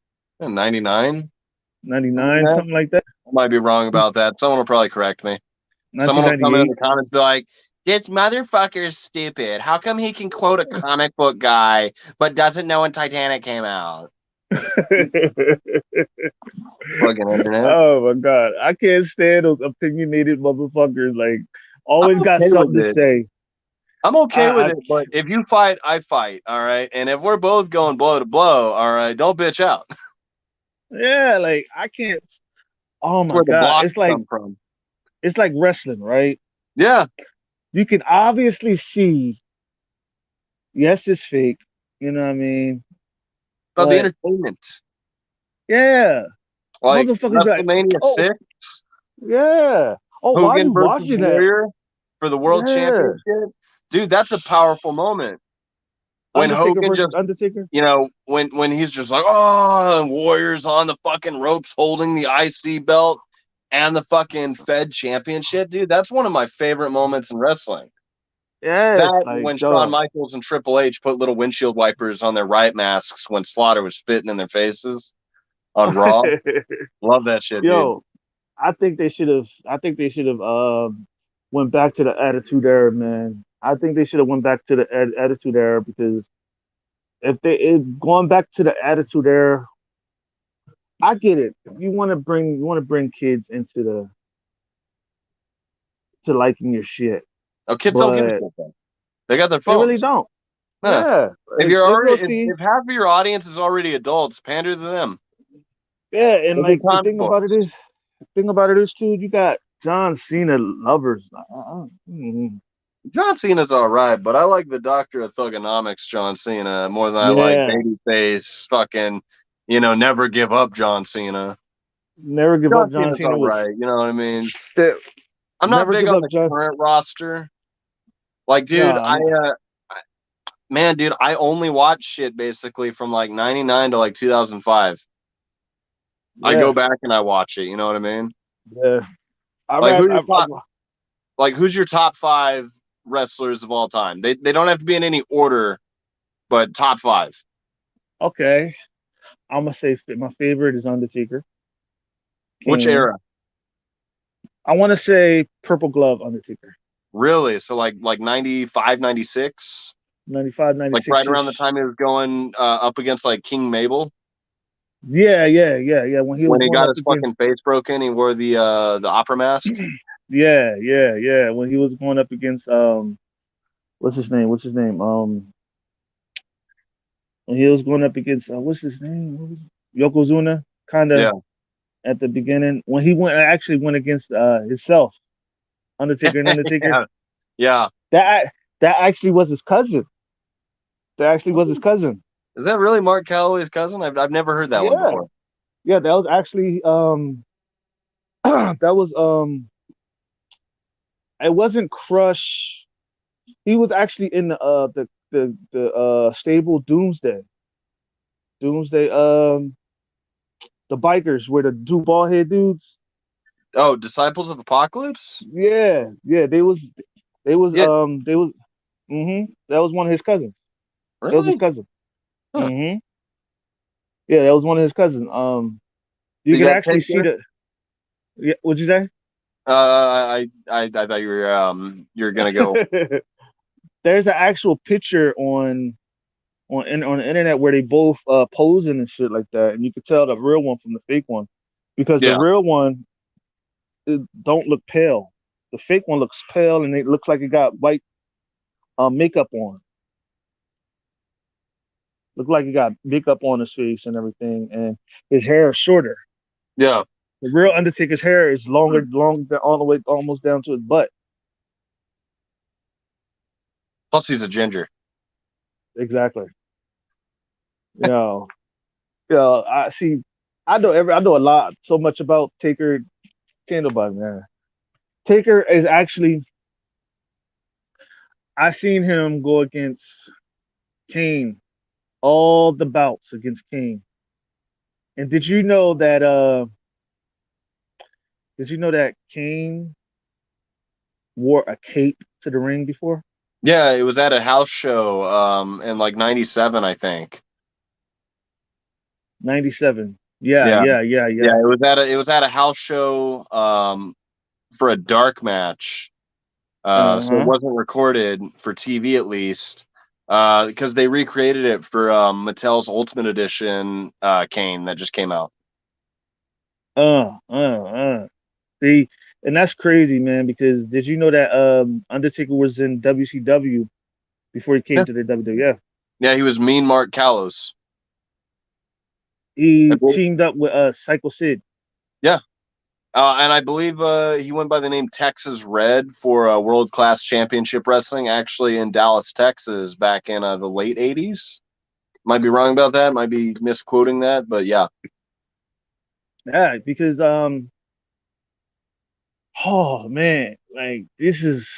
1999, something like that. I might be wrong about that. Someone will probably correct me. Someone will come in 1998. the comments and be like, this motherfucker's stupid. How come he can quote a comic book guy but doesn't know when Titanic came out? Fucking internet. Oh my god, I can't stand those opinionated motherfuckers. Like I'm always got okay with something to it. say. I'm okay with I it, but if you fight, I fight. All right. And if we're both going blow to blow, all right, don't bitch out. That's yeah, like I can't. Oh my where the god, blocks come from. it's like wrestling, right? Yeah. You can obviously see, yes, it's fake. You know what I mean? About the But entertainment. yeah, Like motherfuckers be like, WrestleMania oh 6, yeah, oh, why Hogan you versus watching that? Warrior for the world Yeah, championship. Dude, that's a powerful moment. When Undertaker Hogan versus just, Undertaker. when he's just like, oh, and Warrior's on the fucking ropes holding the IC belt and the fucking Fed championship, dude, that's one of my favorite moments in wrestling. Yes, That and like when Shawn dog. Michaels and Triple H put little windshield wipers on their riot masks when Slaughter was spitting in their faces on Raw. Love that shit, dude. Yo, I think they should have. I think they should have went back to the Attitude Era, man. I think they should have went back to the Attitude Era because if going back to the Attitude Era I get it. You want to bring kids into the to liking your shit, Oh, kids don't give a but shit though. They got their they really phones. don't. Huh. Yeah, If you're they go already, see. if half of your audience is already adults, pander to them. Yeah, and Give them like comic books. the thing about it is too, you got John Cena lovers. John Cena's all right, but I like the Doctor of Thugonomics, John Cena, more than I like Yeah, babyface, fucking, never give up John Cena. never give John up. John Cena's Cena all was right, you know what I mean? the I'm not never big give on up. the John. current roster. Like, dude, Nah, man, dude, I only watch shit basically from like '99 to like 2005. I go yeah, back and I watch it. You know what I mean? yeah. I Like, rather. who's your top five wrestlers of all time? They don't have to be in any order, but top five. Okay, I'm gonna say my favorite is Undertaker, Which Kane. era? I want to say Purple Glove Undertaker, Really? So like 95, 96? 95, Like 96 right around the ish. time he was going up against like King Mabel Yeah, yeah, yeah, yeah. When he was when he going got up his fucking against, face broken, he wore the opera mask. yeah, yeah, yeah. When he was going up against what's his name? What's his name? When he was going up against what's his name? What was Yokozuna, kind of Yeah. at the beginning when he actually went against himself, Undertaker and Undertaker. Yeah. Yeah. That that actually was his cousin. That actually was his cousin. Is that really Mark Calloway's cousin? I've never heard that one Yeah, before. yeah. That was actually that was it wasn't Crush. He was actually in the stable Doomsday. Doomsday the bikers were the two bald head dudes. Oh, Disciples of Apocalypse? Yeah, yeah. Yeah. They was that was one of his cousins. That was his Really? cousin. Huh. hmm Yeah, that was one of his cousins. So You you could got actually see Taker? the. Yeah, what'd you say? I thought you were gonna go. There's an actual picture on the internet where they both posing and shit like that, and you could tell the real one from the fake one because the Yeah. real one it don't look pale. The fake one looks pale, and it looks like it got white makeup on. Look like he got makeup on his face and everything, and his hair is shorter. Yeah. The real Undertaker's hair is longer, all the way almost down to his butt. Plus he's a ginger. Exactly. You know, I see. I know a lot, so much about Taker. Can't nobody, man. Taker is actually. I seen him go against Kane, all the bouts against Kane. And did you know that Kane wore a cape to the ring before? Yeah, it was at a house show in like '97, I think. 97. Yeah, Yeah. yeah, yeah, Yeah, yeah. it was at a house show for a dark match. So it Uh-huh. wasn't recorded for TV at least. Because they recreated it for Mattel's Ultimate Edition Kane that just came out. Uh. See, and that's crazy, man, because did you know that Undertaker was in WCW before he Yeah. came to the WWF? Yeah, he was Mean Mark Callows. I He bel- teamed up with Psycho Sid. Yeah. And I believe he went by the name Texas Red for World Class Championship Wrestling, actually in Dallas, Texas, back in the late '80s. Might be wrong about that. Might be misquoting that, but yeah. Yeah, because oh man, like this is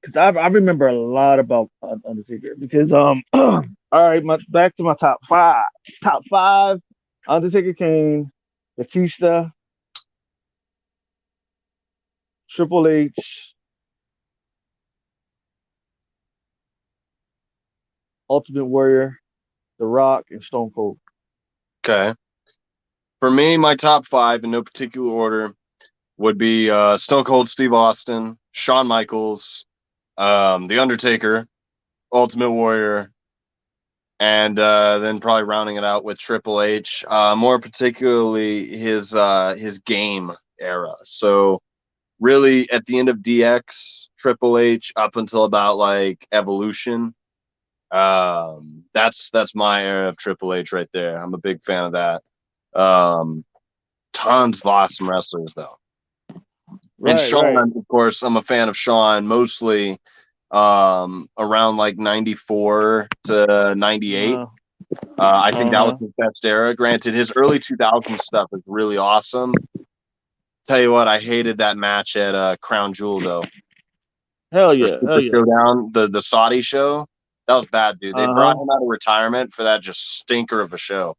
because I remember a lot about Undertaker because all right, back to my top five. Top five: Undertaker, Kane, Batista, Triple H, Ultimate Warrior, The Rock, and Stone Cold. Okay. For me, my top five in no particular order would be Stone Cold Steve Austin, Shawn Michaels, The Undertaker, Ultimate Warrior, and then probably rounding it out with Triple H, more particularly his game era. So really, at the end of DX, Triple H up until about like Evolution, that's my era of Triple H right there. I'm a big fan of that. Um, Tons of awesome wrestlers though, and Right, Shawn, right. of course, I'm a fan of Shawn mostly around like 94 to 98. Uh-huh. I think that was Uh-huh. his best era. Granted, his early 2000s stuff is really awesome. Tell you what, I hated that match at Crown Jewel though. Hell The yeah, hell Super yeah. Showdown, the Saudi show. That was bad, dude. They brought Uh-huh. him out of retirement for that just stinker of a show.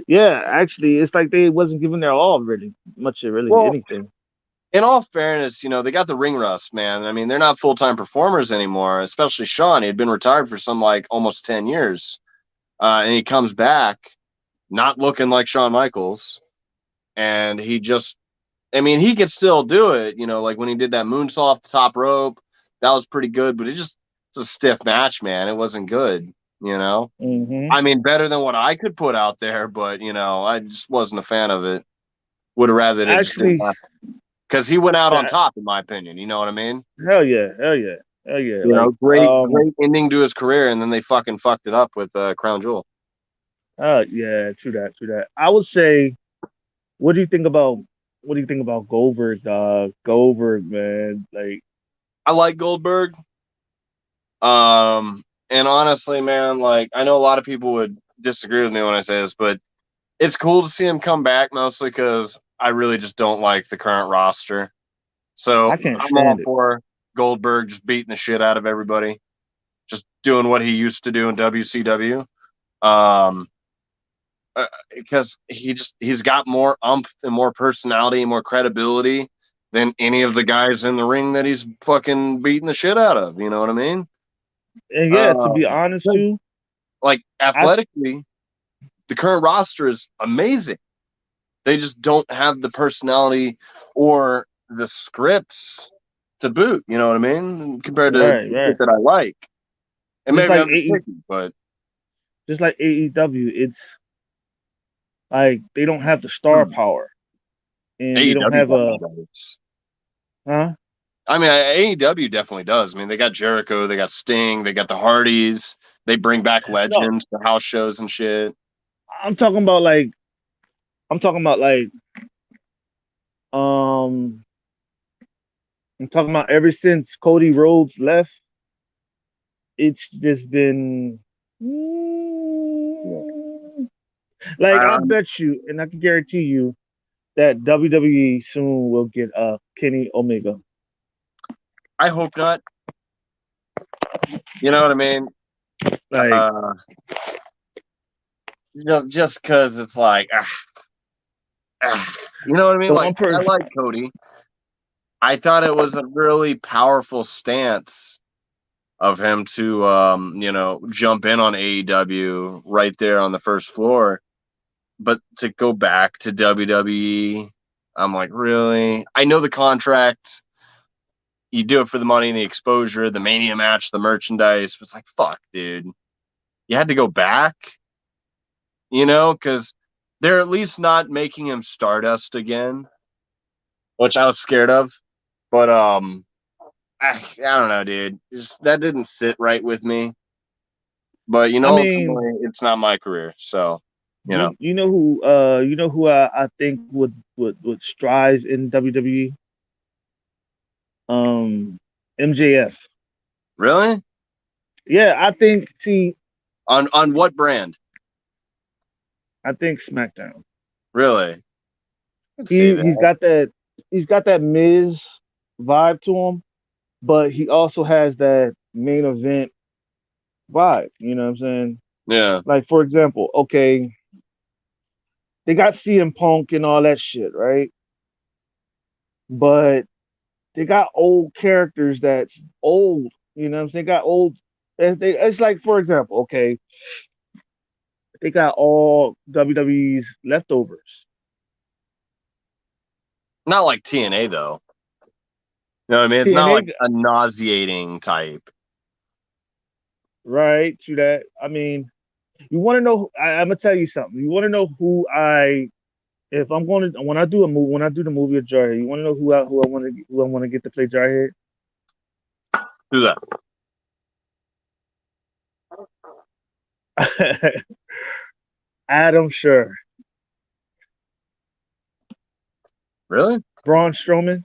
Yeah, actually, it's like they wasn't giving their all, really, much of really Well, anything. in all fairness, they got the ring rust, man. I mean, they're not full time performers anymore, especially Shawn. He had been retired for some like almost 10 years. And he comes back not looking like Shawn Michaels. And he just, I mean, he could still do it, like when he did that moonsault off the top rope. That was pretty good, but it's a stiff match, man. It wasn't good, you know? Mm-hmm. I mean, better than what I could put out there, but, I just wasn't a fan of it. Would have rather it just didn't Actually, happen. Because he went out on that top, in my opinion. You know what I mean? hell yeah, hell yeah, hell yeah. Like, Great ending to his career, and then they fucking fucked it up with Crown Jewel. yeah, true that, true that. I would say, what do you think about what do you think about Goldberg, dog? Goldberg, man. Like, I like Goldberg. And honestly, man, like I know a lot of people would disagree with me when I say this, but it's cool to see him come back, mostly because I really just don't like the current roster. So I can't I'm all stand it. for Goldberg just beating the shit out of everybody, just doing what he used to do in WCW. Um, because he's got more umph and more personality and more credibility than any of the guys in the ring that he's fucking beating the shit out of. You know what I mean? And yeah, to be Um, honest too, like I athletically, the current roster is amazing. They just don't have the personality or the scripts to boot. You know what I mean? Compared to right, the right. shit that I like, and Just maybe like I'm just AE, picky, but just like AEW, it's like they don't have the star power, and they don't AEW have a definitely does. huh. I mean, AEW definitely does. I mean, they got Jericho, they got Sting, they got the Hardys. They bring back No, legends for house shows and shit. I'm talking about like I'm talking about like um I'm talking about ever since Cody Rhodes left, it's just been Yeah. like I I, bet you, and I can guarantee you that WWE soon will get Kenny Omega. I hope not. You know what I mean? Like Uh, just because it's like, you know what I mean? the Like, one I person, like Cody. I thought it was a really powerful stance of him to, jump in on AEW right there on the first floor. But to go back to WWE, I'm like, really? I know the contract. You do it for the money and the exposure, the Mania match, the merchandise. It's like, fuck, dude. You had to go back, because they're at least not making him Stardust again, which I was scared of. But I don't know, dude. That didn't sit right with me. But I mean, ultimately, it's not my career, so you know. you know who I think would strive in WWE? Um, MJF. Really? Yeah, I think. See, On what brand? I think SmackDown. Really? Let's see He that. he's got that he's got that Miz vibe to him, but he also has that main event vibe. You know what I'm saying? Yeah. Like for example, okay, they got CM Punk and all that shit, right? But they got old characters that's old. You know what I'm saying? Got old. It's like for example, okay, they got all WWE's leftovers. Not like TNA though. You know what I mean? It's not TNA, like a nauseating type. right? To that. I mean, you want to know? I'm gonna tell you something. You want to know who I? If I'm going to when I do a movie, when I do the movie of Jarhead, you want to know who I want to get to play Jarhead? Who's that? Adam Scher, Really? Braun Strowman.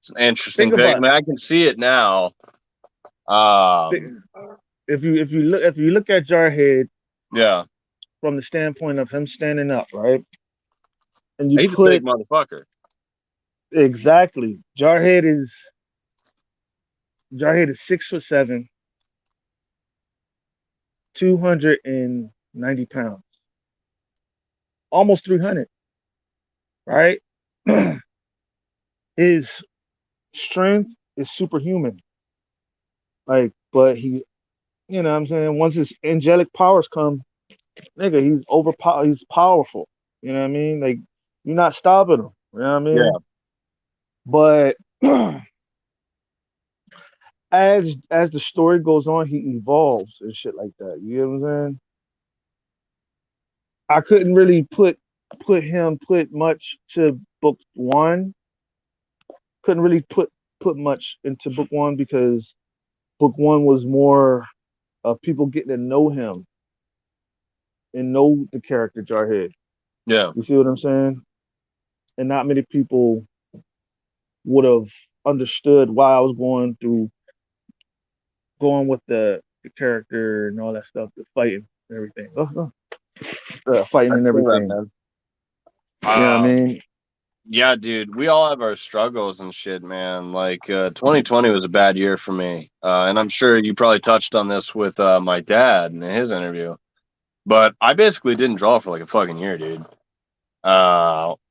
It's an interesting Think pick. I about mean, I can see it now. it. Um, If you look at Jarhead yeah, from the standpoint of him standing up, right, and you he's a big put motherfucker. exactly Jarhead is 6'7", 290 pounds, almost 300, right? His strength is superhuman, like, but you know what I'm saying? Once his angelic powers come, nigga, he's powerful. You know what I mean? Like, you're not stopping him. You know what I Yeah, mean? But as the story goes on, he evolves and shit like that. You know what I'm saying? I couldn't really put much to book one. Couldn't really put much into book one because book one was more of people getting to know him and know the character Jarhead. yeah. You see what I'm saying? And not many people would have understood why I was going with the character and all that stuff, the fighting and everything. Fighting I and feel that, everything. man. You know what I mean? Yeah, dude, we all have our struggles and shit, man. Like, 2020 was a bad year for me. And I'm sure you probably touched on this with my dad in his interview. But I basically didn't draw for like a fucking year, dude.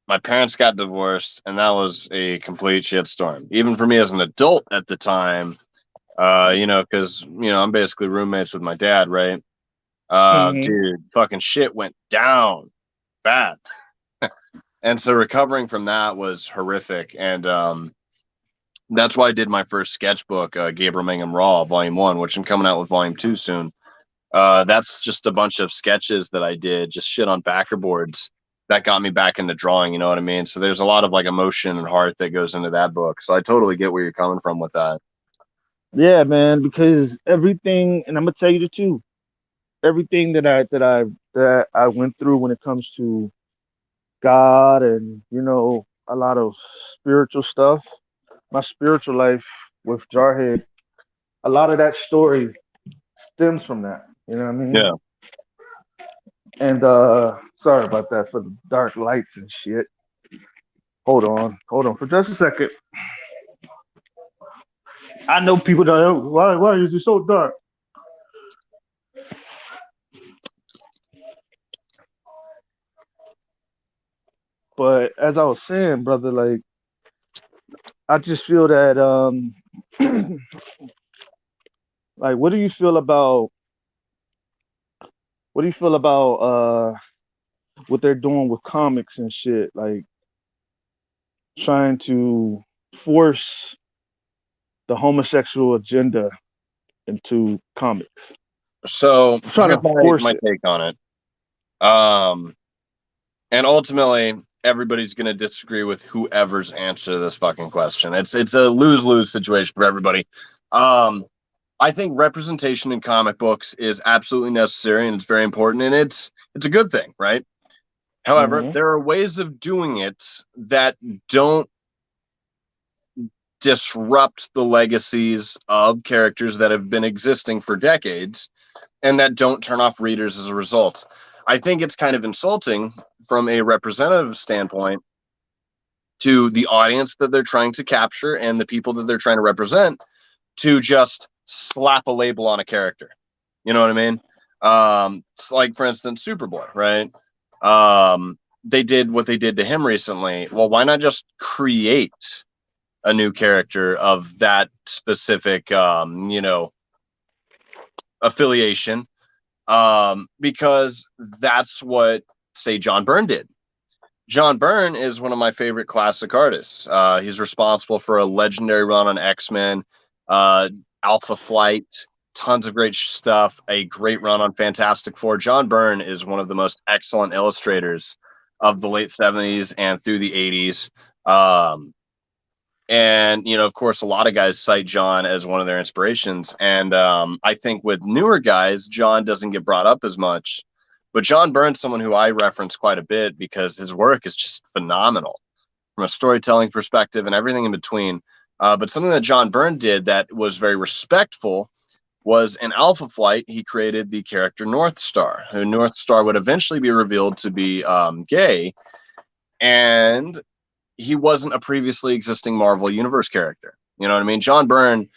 My parents got divorced, and that was a complete shitstorm. Even for me as an adult at the time, because, I'm basically roommates with my dad, right? Hmm. Dude, fucking shit went down bad. And so recovering from that was horrific. And that's why I did my first sketchbook, Gabriel Mangum Raw, Volume 1, which I'm coming out with Volume 2 soon. That's just a bunch of sketches that I did, just shit on backer boards that got me back into drawing, you know what I mean? So there's a lot of like emotion and heart that goes into that book. So I totally get where you're coming from with that. Yeah, man. Because everything, and I'm gonna tell you the truth. Everything that I went through when it comes to God and a lot of spiritual stuff, my spiritual life with Jarhead, a lot of that story stems from that. You know what I mean? Yeah. And sorry about that for the dark lights and shit. Hold on for just a second. I know people don't know why is it so dark? But as I was saying, brother, like I just feel that like what do you feel about what they're doing with comics and shit, like trying to force the homosexual agenda into comics. So Trying here's to my force it. take on it. Um, and ultimately, everybody's going to disagree with whoever's answer to this fucking question. It's a lose lose situation for everybody. Um, I think representation in comic books is absolutely necessary and it's very important and it's a good thing, right? However, Hmm. there are ways of doing it that don't disrupt the legacies of characters that have been existing for decades and that don't turn off readers as a result. I think it's kind of insulting from a representative standpoint to the audience that they're trying to capture and the people that they're trying to represent to just slap a label on a character. You know what I mean? It's like, for instance, Superboy, right? They did what they did to him recently. Well, why not just create a new character of that specific, affiliation? Because that's what, say, John Byrne did. John Byrne is one of my favorite classic artists. He's responsible for a legendary run on X-Men, uh, Alpha Flight, tons of great stuff, a great run on Fantastic Four. John Byrne is one of the most excellent illustrators of the late 70s and through the 80s. And, of course, a lot of guys cite John as one of their inspirations. And I think with newer guys, John doesn't get brought up as much. But John Byrne's someone who I reference quite a bit because his work is just phenomenal from a storytelling perspective and everything in between. But something that John Byrne did that was very respectful was in Alpha Flight, he created the character North Star, who North Star would eventually be revealed to be gay. And he wasn't a previously existing Marvel Universe character. You know what I mean? John Byrne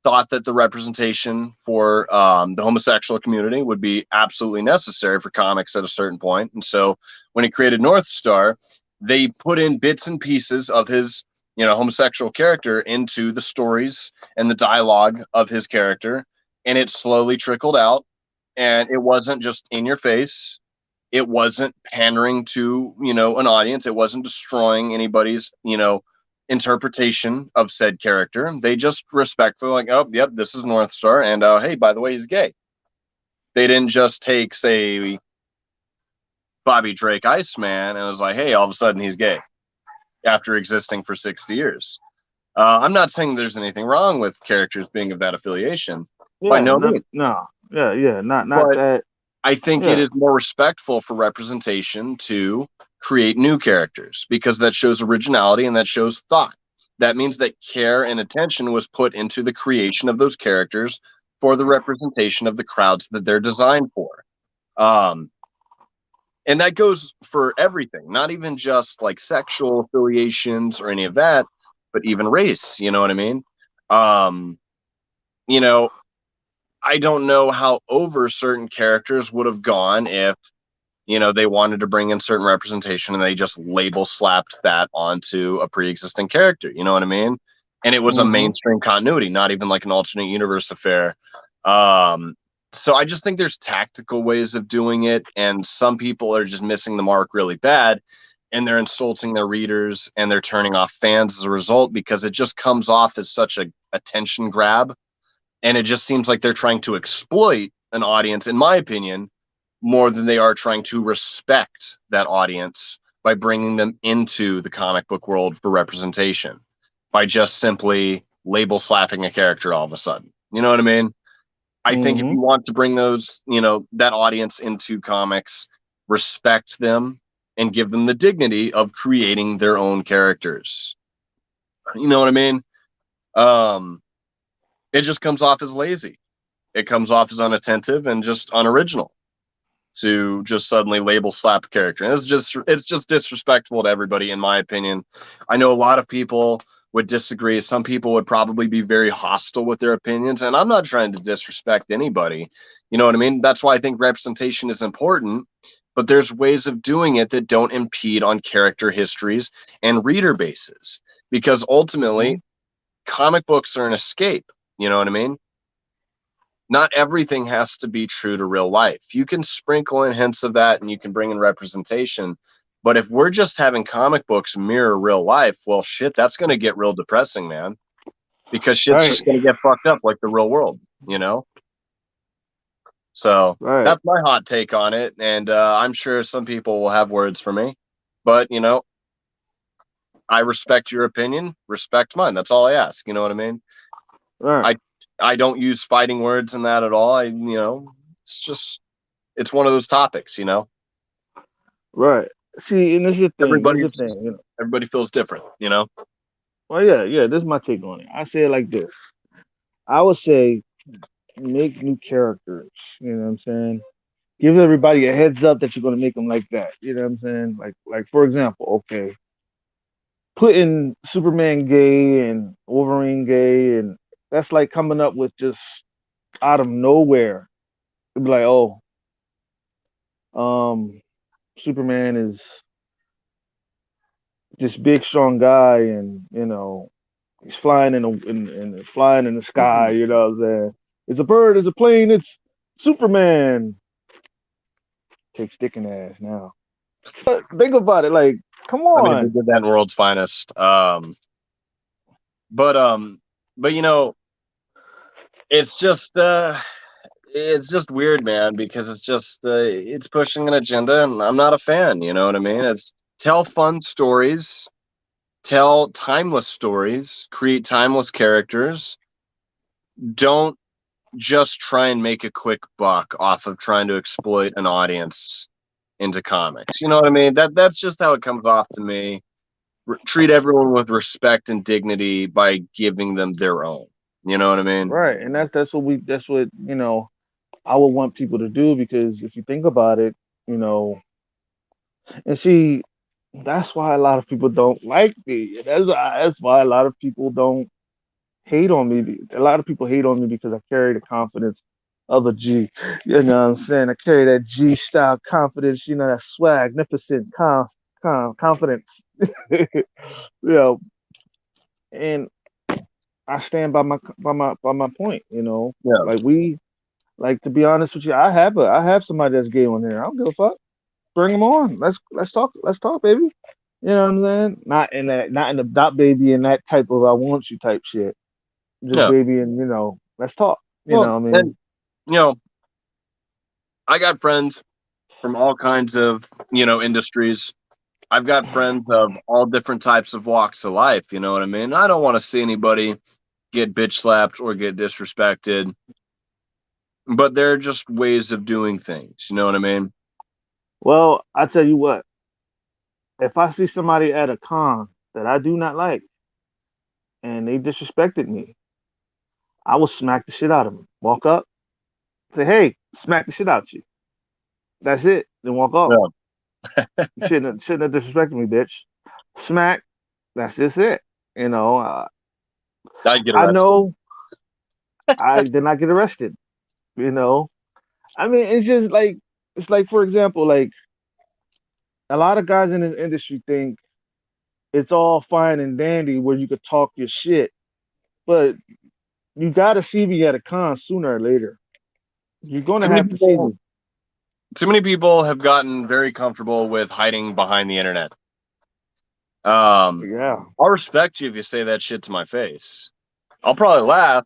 thought that the representation for the homosexual community would be absolutely necessary for comics at a certain point. And so when he created North Star, they put in bits and pieces of his, homosexual character into the stories and the dialogue of his character. And it slowly trickled out. And it wasn't just in your face. It wasn't pandering to, an audience. It wasn't destroying anybody's, interpretation of said character. They just respectfully like, oh, yep, this is North Star. And hey, by the way, he's gay. They didn't just take, say, Bobby Drake Iceman and it was like, hey, all of a sudden he's gay after existing for 60 years. I'm not saying there's anything wrong with characters being of that affiliation. By Yeah, no means. no, yeah, not But that. I think it Yeah, is more respectful for representation to create new characters because that shows originality and that shows thought. That means that care and attention was put into the creation of those characters for the representation of the crowds that they're designed for. And that goes for everything, not even just like sexual affiliations or any of that, but even race. You know what I mean? You know, I don't know how over certain characters would have gone if, they wanted to bring in certain representation and they just label slapped that onto a pre-existing character. You know what I mean? And it was a mm-hmm. mainstream continuity, not even like an alternate universe affair. So I just think there's tactical ways of doing it, and some people are just missing the mark really bad, and they're insulting their readers and they're turning off fans as a result because it just comes off as such a attention grab, and it just seems like they're trying to exploit an audience, in my opinion, more than they are trying to respect that audience by bringing them into the comic book world for representation by just simply label slapping a character all of a sudden. You know what I mean? I think if Mm-hmm. you want to bring those, that audience into comics, respect them and give them the dignity of creating their own characters. You know what I mean? It just comes off as lazy. It comes off as unattentive and just unoriginal to just suddenly label slap a character. And it's just disrespectful to everybody, in my opinion. I know a lot of people would disagree. Some people would probably be very hostile with their opinions, and I'm not trying to disrespect anybody. You know what I mean? That's why I think representation is important, but there's ways of doing it that don't impede on character histories and reader bases, because Mm-hmm. ultimately comic books are an escape. You know what I mean? Not everything has to be true to real life. You can sprinkle in hints of that and you can bring in representation. But if we're just having comic books mirror real life, well, shit, that's going to get real depressing, man, because shit's Right, just going to get fucked up like the real world, you know? So right, that's my hot take on it. And I'm sure some people will have words for me. But, I respect your opinion, respect mine. That's all I ask. You know what I mean? right, I I don't use fighting words in that at all. It's one of those topics. right. See, and this is the thing. This is Everybody the thing. everybody feels different. Well, yeah. This is my take on it. I say it like this. I would say make new characters. You know what I'm saying? Give everybody a heads up that you're gonna make them like that. You know what I'm saying? Like for example, okay, putting Superman gay and Wolverine gay, and that's like coming up with just out of nowhere. It'd be like, oh, um, Superman is this big strong guy, and he's flying flying in the sky. You know what I'm saying? It's a bird, it's a plane, it's Superman. Take sticking ass now. But think about it, like, come I mean, they on. did that in World's Finest. But but It's just weird, man, because it's pushing an agenda, and I'm not a fan. You know what I mean? It's tell fun stories, tell timeless stories, create timeless characters. Don't just try and make a quick buck off of trying to exploit an audience into comics. You know what I mean? That's just how it comes off to me. Treat everyone with respect and dignity by giving them their own. You know what I mean? Right, and that's what I would want people to do, because if you think about it, you know, and see, that's why a lot of people don't like me. That's why a lot of people don't hate on me. A lot of people hate on me because I carry the confidence of a G. You know what I'm saying? I carry that G style confidence. You know, that swag, magnificent confidence. you know, and I stand by my point. You know, Yeah. like to be honest with you, I have somebody that's gay on here. I don't give a fuck. Bring them on. Let's talk, baby. You know what I'm saying? Not in the dot baby and that type of I want you type shit. Just Yeah. baby and let's talk. You Well, know, what I and mean, you know, I got friends from all kinds of industries. I've got friends of all different types of walks of life. You know what I mean? I don't want to see anybody get bitch slapped or get disrespected, but they're just ways of doing things. You know what I mean? well, I tell you what, if I see somebody at a con that I do not like and they disrespected me, I will smack the shit out of them. Walk up, say, hey, smack the shit out you. That's it. Then walk off. Yeah, You shouldn't have disrespected me, bitch. Smack. That's just it. You know, I'd get I arrested. know I did not get arrested. You know, I mean, it's like for example, like a lot of guys in this industry think it's all fine and dandy where you could talk your shit, but you got to see me at a con sooner or later. You're gonna Too many have to see people. me. Too many people have gotten very comfortable with hiding behind the internet. Yeah. I'll respect you if you say that shit to my face. I'll probably laugh.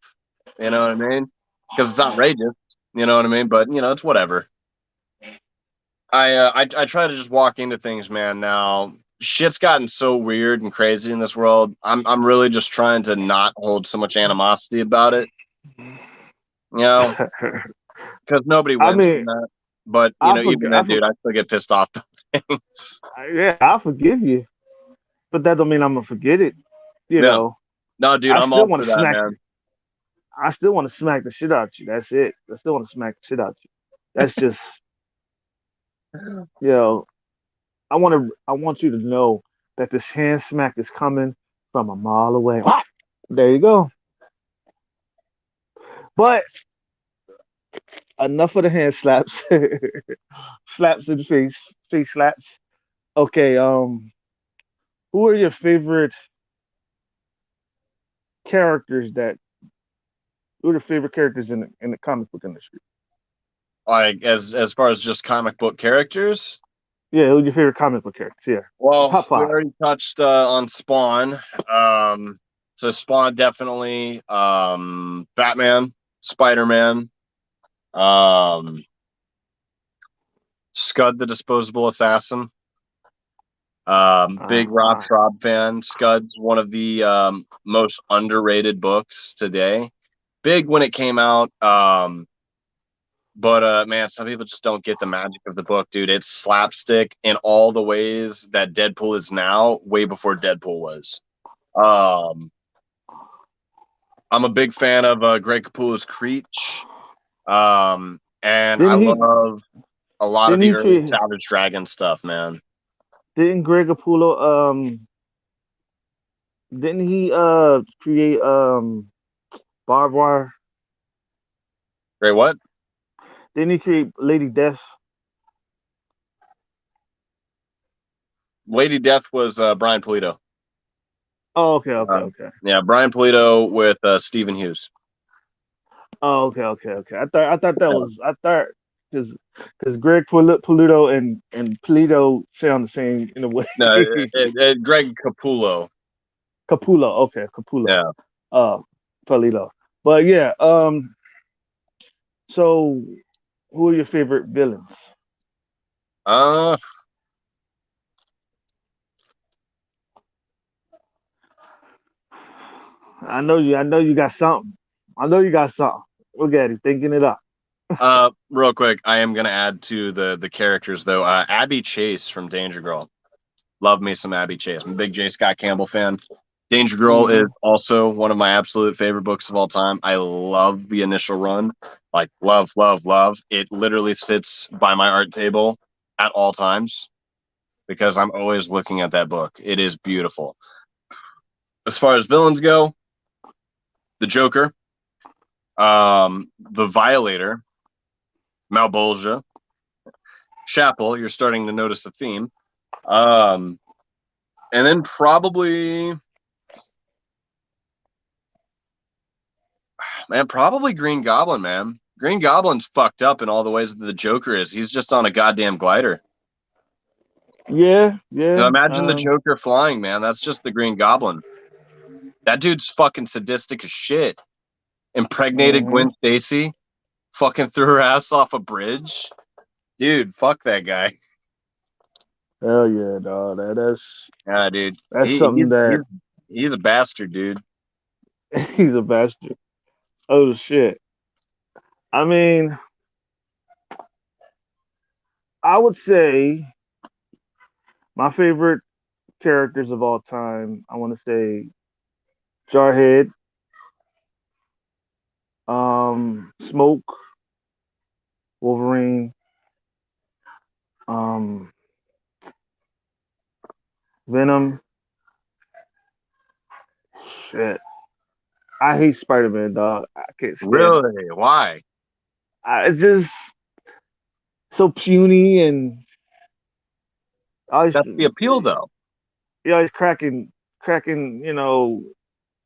You know what I mean? Because it's outrageous. You know what I mean? But it's whatever. I try to just walk into things, man. Now shit's gotten so weird and crazy in this world. I'm really just trying to not hold so much animosity about it. You know, because nobody I wins from mean, that. But I even forget. then, dude, I still get pissed off at things. Yeah, I forgive you, but that don't mean I'm gonna forget it. You Yeah. know, No, dude, I I'm still all want for to that, smack. man. I still want to smack the shit out you. That's it. I still want to smack the shit out you. That's just, you know, I want you to know that this hand smack is coming from a mile away. There you go. But enough of the hand slaps, slaps in the face slaps. Okay, who are your favorite characters that who are the favorite characters in the comic book industry? Like as far as just comic book characters. Yeah, who's your favorite comic book characters? Yeah, Well, top we five. already touched on Spawn. So Spawn definitely. Batman, Spider-Man, um, Scud the Disposable Assassin. Big Rob Uh-huh. Schraub fan. Scud's one of the most underrated books today. Big when it came out. But man, some people just don't get the magic of the book, dude. It's slapstick in all the ways that Deadpool is now, way before Deadpool was. Um, I'm a big fan of Greg Capullo's Creech, and I Didn't he? love a lot of Didn't the he early create? Savage Dragon stuff, man. Didn't Greg Capullo Didn't he create barbed wire? Great, what? Didn't he create Lady Death? Lady Death was Brian Pulido. Oh, okay, okay, Um, okay. yeah, Brian Pulido with Stephen Hughes. Oh, okay, okay, okay. I thought that Yeah. was I thought because Greg Polito and Polito sound the same in a way. No, Greg Capullo. Capullo, okay, Capullo. Yeah, Uh, Polito. But yeah, so who are your favorite villains? Uh, I know you got something. I know you got something. Look at it, thinking it up. real quick, I am gonna add to the characters though. Abby Chase from Danger Girl. Love me some Abby Chase. I'm a big J. Scott Campbell fan. Danger Girl is Hmm. also one of my absolute favorite books of all time. I love the initial run. Like, love, love, love. It literally sits by my art table at all times because I'm always looking at that book. It is beautiful. As far as villains go, the Joker, the Violator, Malbolgia, Chapel. You're starting to notice a theme. Um, and then probably, man, probably Green Goblin, man. Green Goblin's fucked up in all the ways that the Joker is. He's just on a goddamn glider. Yeah, Now yeah. imagine the Joker flying, man. That's just the Green Goblin. That dude's fucking sadistic as shit. Impregnated Hmm. Gwen Stacy, fucking threw her ass off a bridge. Dude, fuck that guy. Hell yeah, dog. Yeah, dude. That's something that He's a bastard, dude. he's a bastard. Oh shit. I mean, I would say my favorite characters of all time. I want to say Jarhead, Smoke, Wolverine, um, Venom. Shit, I hate Spider Man, dog. I can't stand him. Really? Why? It's just so puny and always, That's the appeal, though. he always cracking,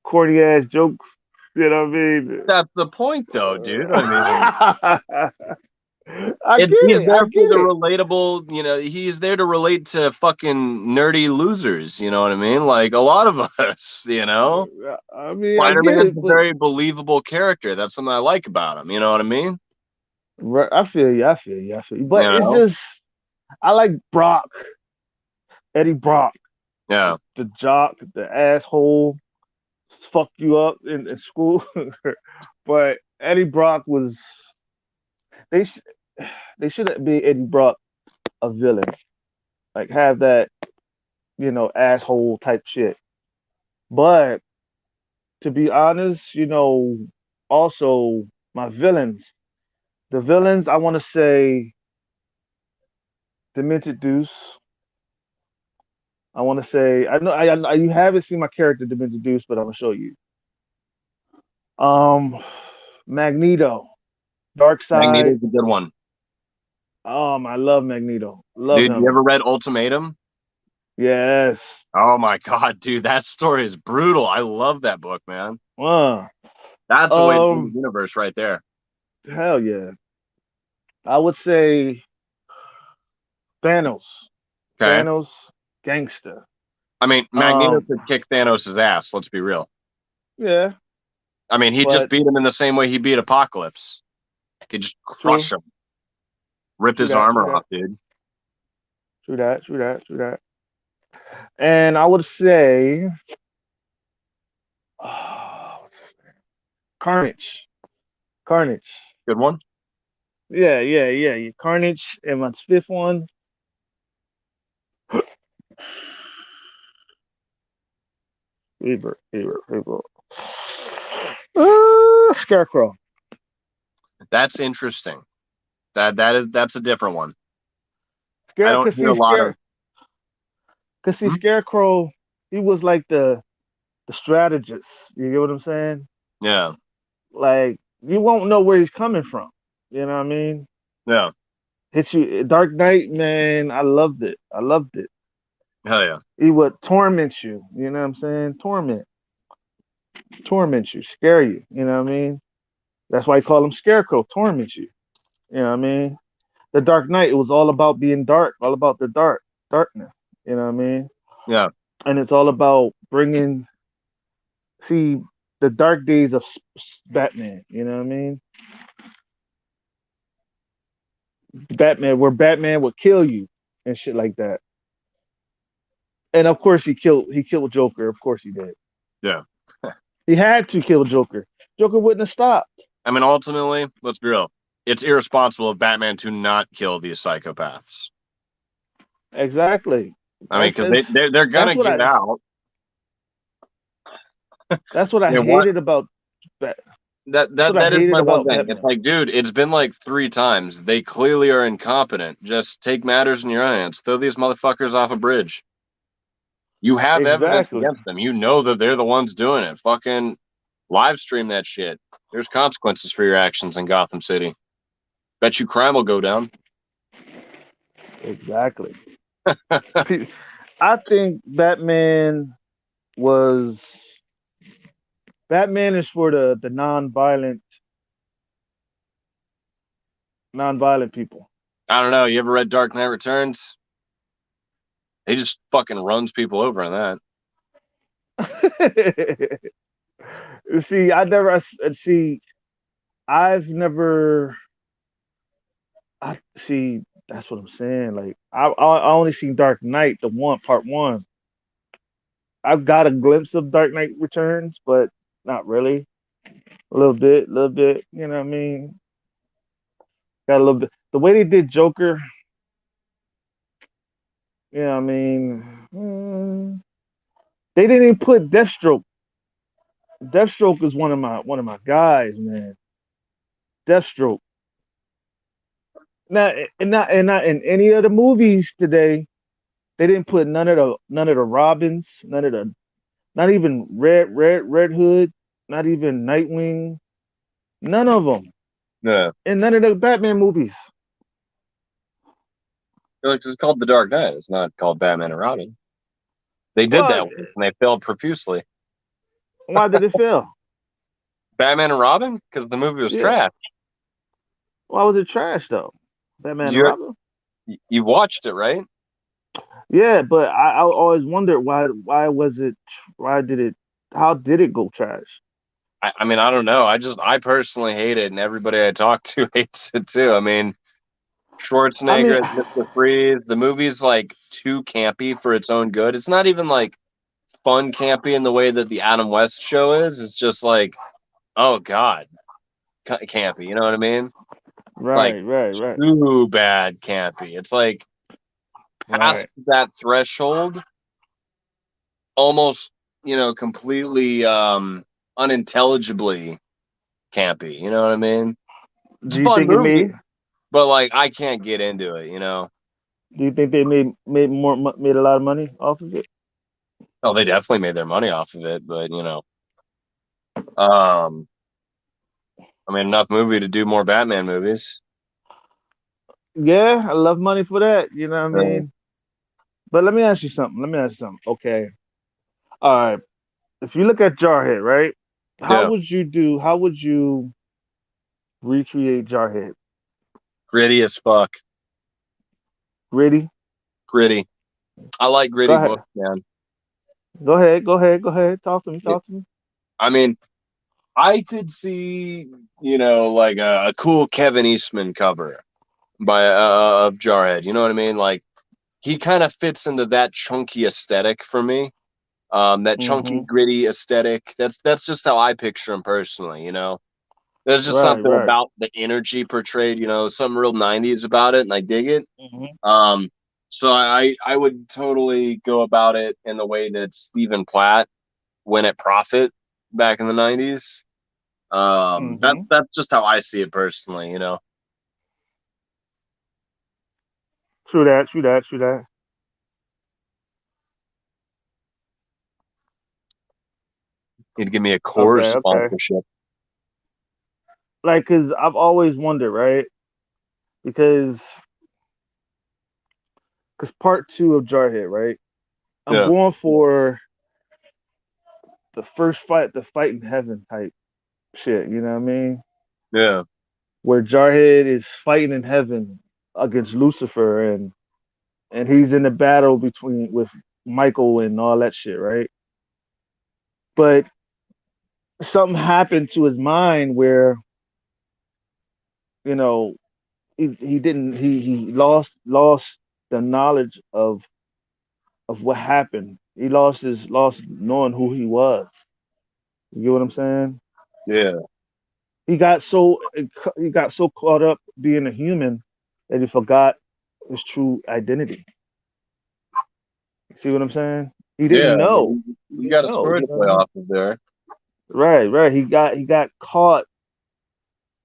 corny ass jokes. You know what I mean? That's the point, though, dude. I mean, I get he's it. I there for get the it. relatable, he's there to relate to fucking nerdy losers, you know what I mean? Like a lot of us, I mean, I get Spider-Man's it, a but very believable character. That's something I like about him, you know what I mean? right, I feel you. I feel you. I feel you. You But it's know? just I like Brock, Eddie Brock, Yeah. the jock, the asshole, fuck you up in school. But Eddie Brock was they sh- they should have made Eddie Brock a villain, like have that asshole type shit. But to be honest, also my villains, the villains I want to say Demented Deuce. I want to say I know you haven't seen my character Demented Deuce, but I'm gonna show you. Um, Magneto, Dark Side. Magneto's a good one. I love Magneto. Love Dude, you him. ever read Ultimatum? Yes. Oh my God, dude, that story is brutal. I love that book, man. Uh, That's a way to do the um, universe right there. hell yeah. I would say Thanos. Okay. Thanos, gangster. I mean, Magneto Um, could kick Thanos' ass, let's be real. yeah, I mean, he just but beat him in the same way he beat Apocalypse. He'd just true, crush him, rip true his that, true armor that, off, dude. true that, true that, true that. And I would say, what's his name? Carnage. Carnage. Good one. Yeah, yeah, yeah, yeah. Carnage. And my fifth one, Reaver. Scarecrow. That's interesting. That's a different one. I Scare, don't cause hear a see, lot of. Hmm? Scarecrow. He was like the strategist. You get what I'm saying? Yeah, Like you won't know where he's coming from. You know what I mean? yeah, Hit you, Dark Knight, man. I loved it. I loved it. hell yeah, He would torment you. You know what I'm saying? Torment you, scare you. You know what I mean? That's why I call him Scarecrow. Torment you. You know what I mean? The Dark Knight. It was all about being dark. All about the darkness. You know what I mean? yeah, And it's all about bringing. See, the dark days of Batman. You know what I mean? Batman, where Batman would kill you and shit like that. And of course he killed Joker. Of course he did. Yeah. He had to kill Joker. Joker wouldn't have stopped. I mean, ultimately, let's be real. It's irresponsible of Batman to not kill these psychopaths. Exactly. I mean, That's because that's they're that's gonna what get I out. that's what I Yeah, what hated about Bat. That's what I that is hated my one about thing. It's Batman. like, dude, it's been like 3 times. They clearly are incompetent. Just take matters in your own hands. Throw these motherfuckers off a bridge. You have evidence Exactly. against them. You know that they're the ones doing it. Fucking live stream that shit. There's consequences for your actions in Gotham City. Bet you crime will go down. Exactly. I think was Batman is for the non-violent people. I don't know. You ever read Dark Knight Returns? He just fucking runs people over on that. See, I never see. I've never. I see. That's what I'm saying. Like I only seen Dark Knight, the one part one. I've got a glimpse of Dark Knight Returns, but not really. A little bit. You know what I mean? Got a little bit. The way they did Joker, you know what I mean? They didn't even put Deathstroke. Deathstroke is one of my guys, man. Deathstroke. Now, not in any of the movies today. They didn't put none of the Robins, not even Red Hood, not even Nightwing, none of them, Yeah. in none of the Batman movies. It's called The Dark Knight. It's not called Batman and Robin. They did Well, that once and they failed profusely. why did it fail? Batman and Robin? Because the movie was Yeah, trash. why was it trash though? Batman and You Robin. you watched it, right? Yeah, but I always wondered why was it why did it how did it go trash? I mean, I don't know. I personally hate it, and everybody I talk to hates it too. I mean, I mean, Schwarzenegger as Mr. Freeze. The movie's like too campy for its own good. It's not even like fun campy in the way that the Adam West show is. It's just like, oh god, campy. You know what I mean? Like right, too bad campy. It's like past right. that threshold, almost completely unintelligibly campy. You know what I mean? It's Do a you fun think it movie, made? but like I can't get into it. You know? Do you think they made a lot of money off of it? Oh, they definitely made their money off of it, but um, I mean, enough movie to do more Batman movies. Yeah, I love money for that. You know what I Uh, mean? But let me ask you something. Okay. All right. If you look at Jarhead, right? yeah, How would you recreate Jarhead? gritty as fuck. Gritty? Gritty. I like Go gritty ahead. books, man. Go ahead. Talk to me. Yeah. Talk to me. I mean, I could see, like a cool Kevin Eastman cover by of Jarhead. You know what I mean? Like he kind of fits into that chunky aesthetic for me. That chunky, Mm-hmm. gritty aesthetic. That's just how I picture him personally. There's just Right, something right. about the energy portrayed. Something real '90s about it, and I dig it. Mm-hmm. Um, so I would totally go about it in the way that Stephen Platt went at Prophet back in the '90s. That Mm-hmm. that's just how I see it personally. True that. True that. True that. He'd give me a core Okay. Okay. sponsorship. Like, cause I've always wondered, right? Because part two of Jarhead, right? I'm Yeah, going for the first fight, the fight in heaven type shit. You know what I mean? yeah, Where Jarhead is fighting in heaven against Lucifer, and he's in the battle between with Michael and all that shit, right? But something happened to his mind where you know he didn't he lost the knowledge of what happened. He lost knowing who he was. You get what I'm saying? Yeah. He got so he got so caught up being a human that he forgot his true identity. See what I'm saying? He Yeah. didn't I know. mean, He you didn't got a know. story You to know what play I mean? off of there. Right, right. He got caught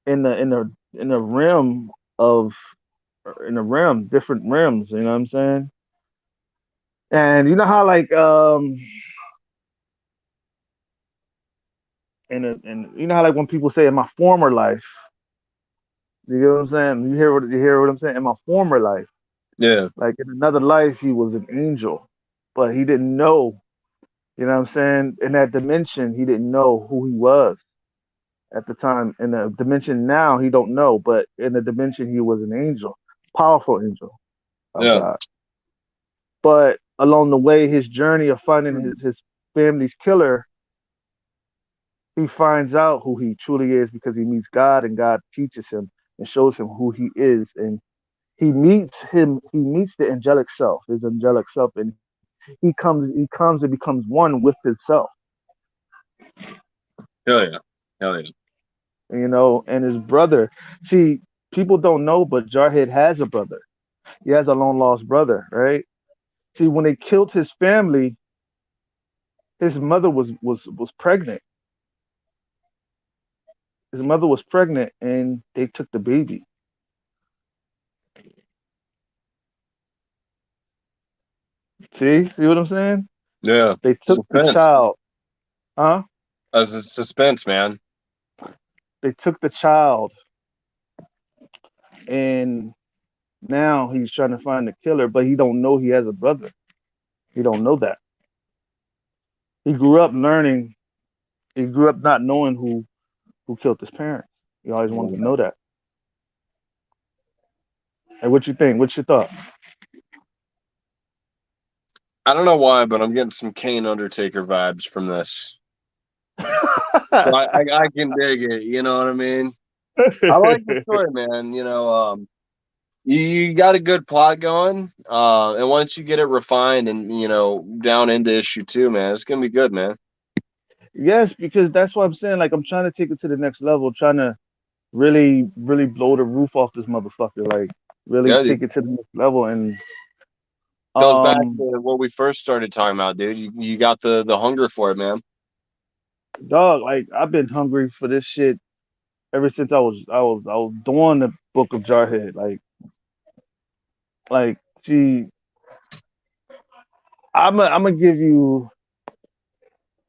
in the realm of in the realm, different realms. You know what I'm saying? And you know how like and you know how like when people say in my former life, you know what I'm saying? You hear what I'm saying? In my former life, Yeah. like in another life, he was an angel, but he didn't know. You know what I'm saying? In that dimension, he didn't know who he was at the time. In the dimension now, he don't know, but in the dimension, he was an angel, powerful angel of Yeah. God. But along the way, his journey of finding his family's killer, he finds out who he truly is because he meets God and God teaches him and shows him who he is. And he meets the angelic self, his angelic self, and he comes and becomes one with himself, Hell yeah. Hell yeah. and his brother. See, people don't know, but Jarhead has a brother. He has a long lost brother, right? See, when they killed his family, his mother was pregnant. His mother was pregnant, and they took the baby. See what I'm saying? Yeah. They took the Suspense. child, huh? As a suspense, man. They took the child, and now he's trying to find the killer, but he don't know he has a brother. He don't know that. He grew up learning. He grew up not knowing who killed his parents. He always wanted to Yeah. know that. Hey, what you think? What's your thoughts? I don't know why, but I'm getting some Kane Undertaker vibes from this. So I can dig it. You know what I mean? I like the story, man. You got a good plot going, and once you get it refined and down into issue two, man, it's gonna be good, man. Yes, because that's what I'm saying. Like I'm trying to take it to the next level, trying to really, really blow the roof off this motherfucker. Like really Yeah, take dude. it to the next level. And Goes back um, to what we first started talking about, dude. You got the hunger for it, man. dog, like I've been hungry for this shit ever since I was doing the book of Jarhead. Like she, I'm gonna give you,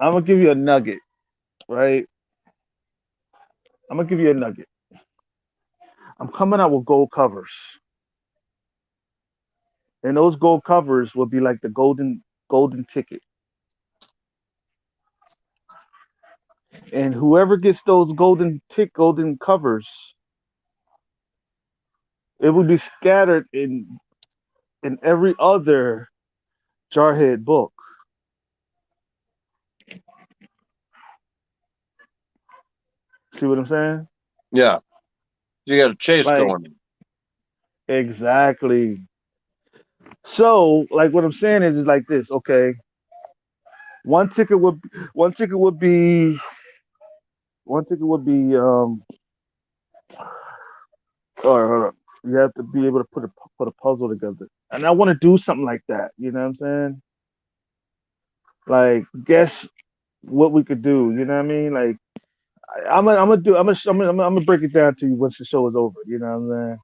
I'm gonna give you a nugget, right? I'm gonna give you a nugget. I'm coming out with gold covers, and those gold covers will be like the golden ticket. And whoever gets those golden covers, it will be scattered in every other Jarhead book. See what I'm saying? Yeah, you got a chase Like going. exactly. So, like what I'm saying is like this. Okay, one ticket would one ticket would be one ticket would be or you have to be able to put a puzzle together. And I want to do something like that. You know what I'm saying? Like guess what we could do. You know what I mean? Like I'm gonna do I'm gonna break it down to you once the show is over. You know what I'm saying?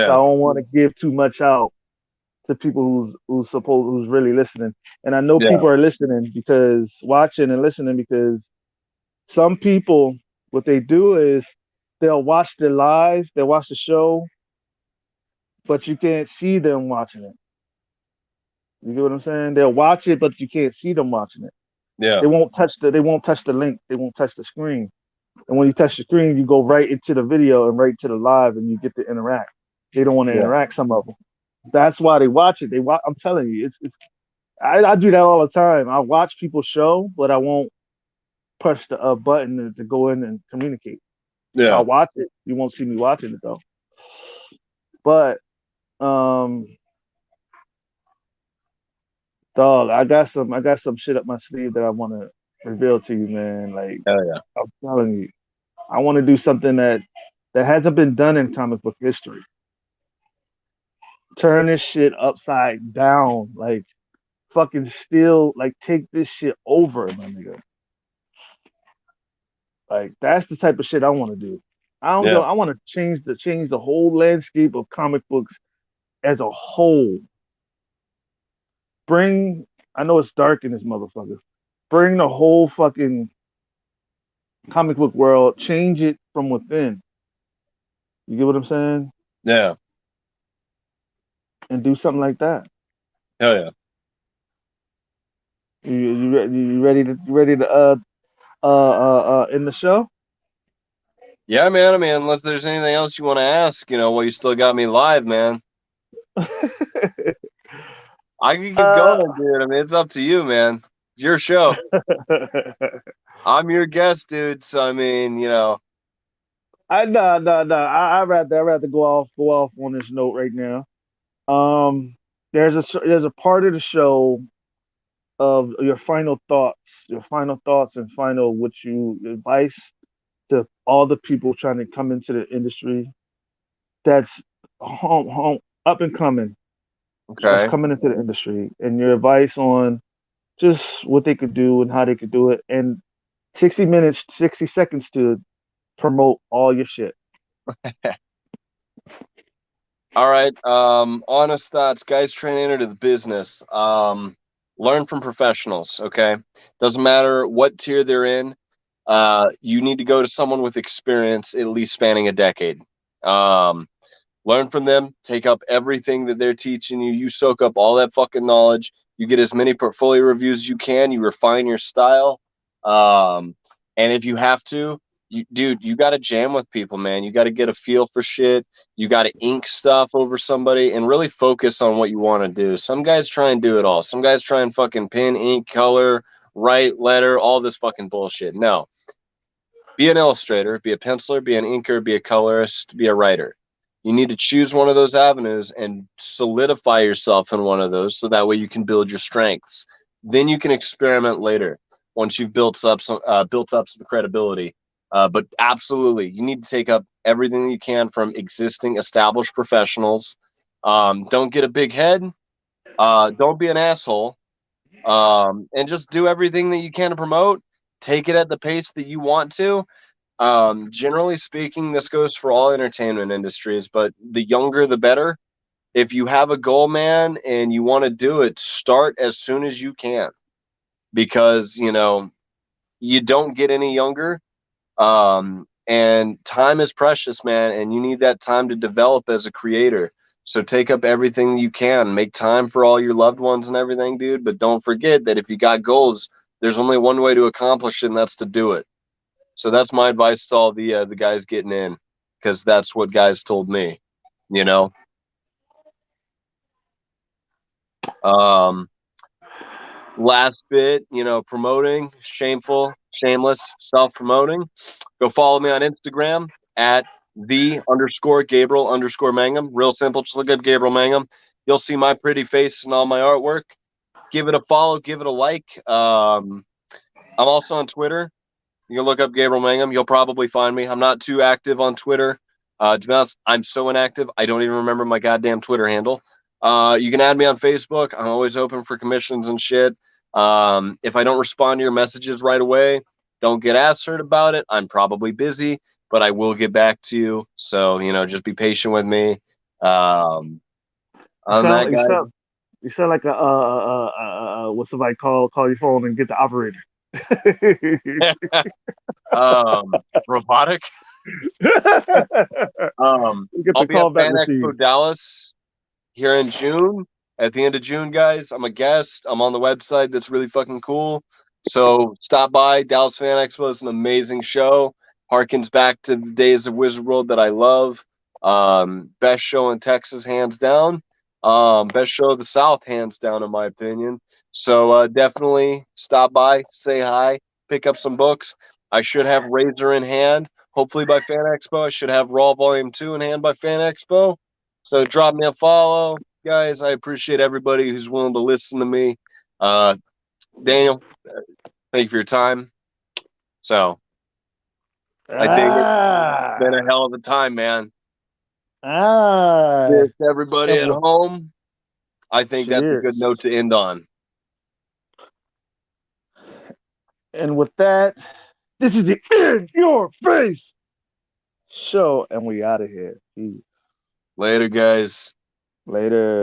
So I Yeah, don't want to give too much out to people who's really listening. And I know yeah, people are listening because watching and listening because some people what they do is they'll watch the live, they'll watch the show, but you can't see them watching it. You get what I'm saying? They'll watch it, but you can't see them watching it. yeah, They won't touch the link, they won't touch the screen. And when you touch the screen, you go right into the video and right to the live, and you get to interact. They don't want to yeah, interact. Some of them. That's why they watch it. They watch. I'm telling you, it's. I do that all the time. I watch people show, but I won't. push the button to go in and communicate. Yeah. I'll watch it. You won't see me watching it though. But um, dog, I got some shit up my sleeve that I want to reveal to you, man. Like Hell yeah. I'm telling you, I want to do something that hasn't been done in comic book history. Turn this shit upside down, like fucking still, like take this shit over, my nigga. Like that's the type of shit I want to do. I don't go. Yeah. I want to change the whole landscape of comic books as a whole. Bring. I know it's dark in this motherfucker. Bring the whole fucking comic book world. Change it from within. You get what I'm saying? Yeah. And do something like that. Hell yeah. You ready to end the show? Yeah, man. I mean, unless there's anything else you want to ask, while you still got me live, man. I can keep uh, going, dude. I mean, it's up to you, man. It's your show. I'm your guest, dude. So I mean, I no. I rather go off on this note right now. There's a part of the show of your final thoughts and final what you advice to all the people trying to come into the industry that's home up and coming, that's okay. coming into the industry, and your advice on just what they could do and how they could do it, and 60 minutes, 60 seconds to promote all your shit. All right. Honest thoughts, guys trying to enter the business. Learn from professionals. Okay. Doesn't matter what tier they're in. You need to go to someone with experience, at least spanning a decade. Um, Learn from them, take up everything that they're teaching you. You soak up all that fucking knowledge. You get as many portfolio reviews as you can. You refine your style. Um, and if you have to, dude, you got to jam with people, man. You got to get a feel for shit. You got to ink stuff over somebody and really focus on what you want to do. Some guys try and do it all. Some guys try and fucking pen, ink, color, write, letter, all this fucking bullshit. No, be an illustrator, be a penciler, be an inker, be a colorist, be a writer. You need to choose one of those avenues and solidify yourself in one of those so that way you can build your strengths. Then you can experiment later once you've built up some credibility. But absolutely, you need to take up everything that you can from existing established professionals. Don't get a big head. Don't be an asshole. And just do everything that you can to promote. Take it at the pace that you want to. Generally speaking, this goes for all entertainment industries, but the younger the better. If you have a goal, man, and you want to do it, start as soon as you can because, you don't get any younger. And time is precious, man, and you need that time to develop as a creator. So take up everything you can, make time for all your loved ones and everything, dude. But don't forget that if you got goals, there's only one way to accomplish it, and that's to do it. So that's my advice to all the guys getting in, because that's what guys told me. You know, um, last bit, promoting, shameful, shameless, self-promoting. Go follow me on Instagram at the_Gabriel_Mangum. Real simple. Just look up Gabriel Mangum. You'll see my pretty face and all my artwork. Give it a follow. Give it a like. I'm also on Twitter. You can look up Gabriel Mangum. You'll probably find me. I'm not too active on Twitter. To be honest, I'm so inactive, I don't even remember my goddamn Twitter handle. You can add me on Facebook. I'm always open for commissions and shit. If I don't respond to your messages right away, don't get ass hurt about it. I'm probably busy, but I will get back to you. So, just be patient with me. On that, You guys. sound like a what somebody call your phone and get the operator. Robotic. You get I'll the be at callback Fan machine. Expo Dallas here in June. At the end of June, guys, I'm a guest. I'm on the website. That's really fucking cool. So stop by. Dallas Fan Expo is an amazing show. Harkens back to the days of Wizard World that I love. Best show in Texas, hands down. Best show of the South, hands down, in my opinion. So definitely stop by, say hi, pick up some books. I should have Razer in hand. Hopefully by Fan Expo, I should have Raw Volume 2 in hand by Fan Expo. So drop me a follow. Guys, I appreciate everybody who's willing to listen to me. Daniel, thank you for your time. So I think it's been a Ah, hell of a time, man. ah. Cheers to everybody And at with home. I think that's a good note cheers. to end on. And with that, this is the In Your Face show, and we out of here. Peace. Later, guys. Later.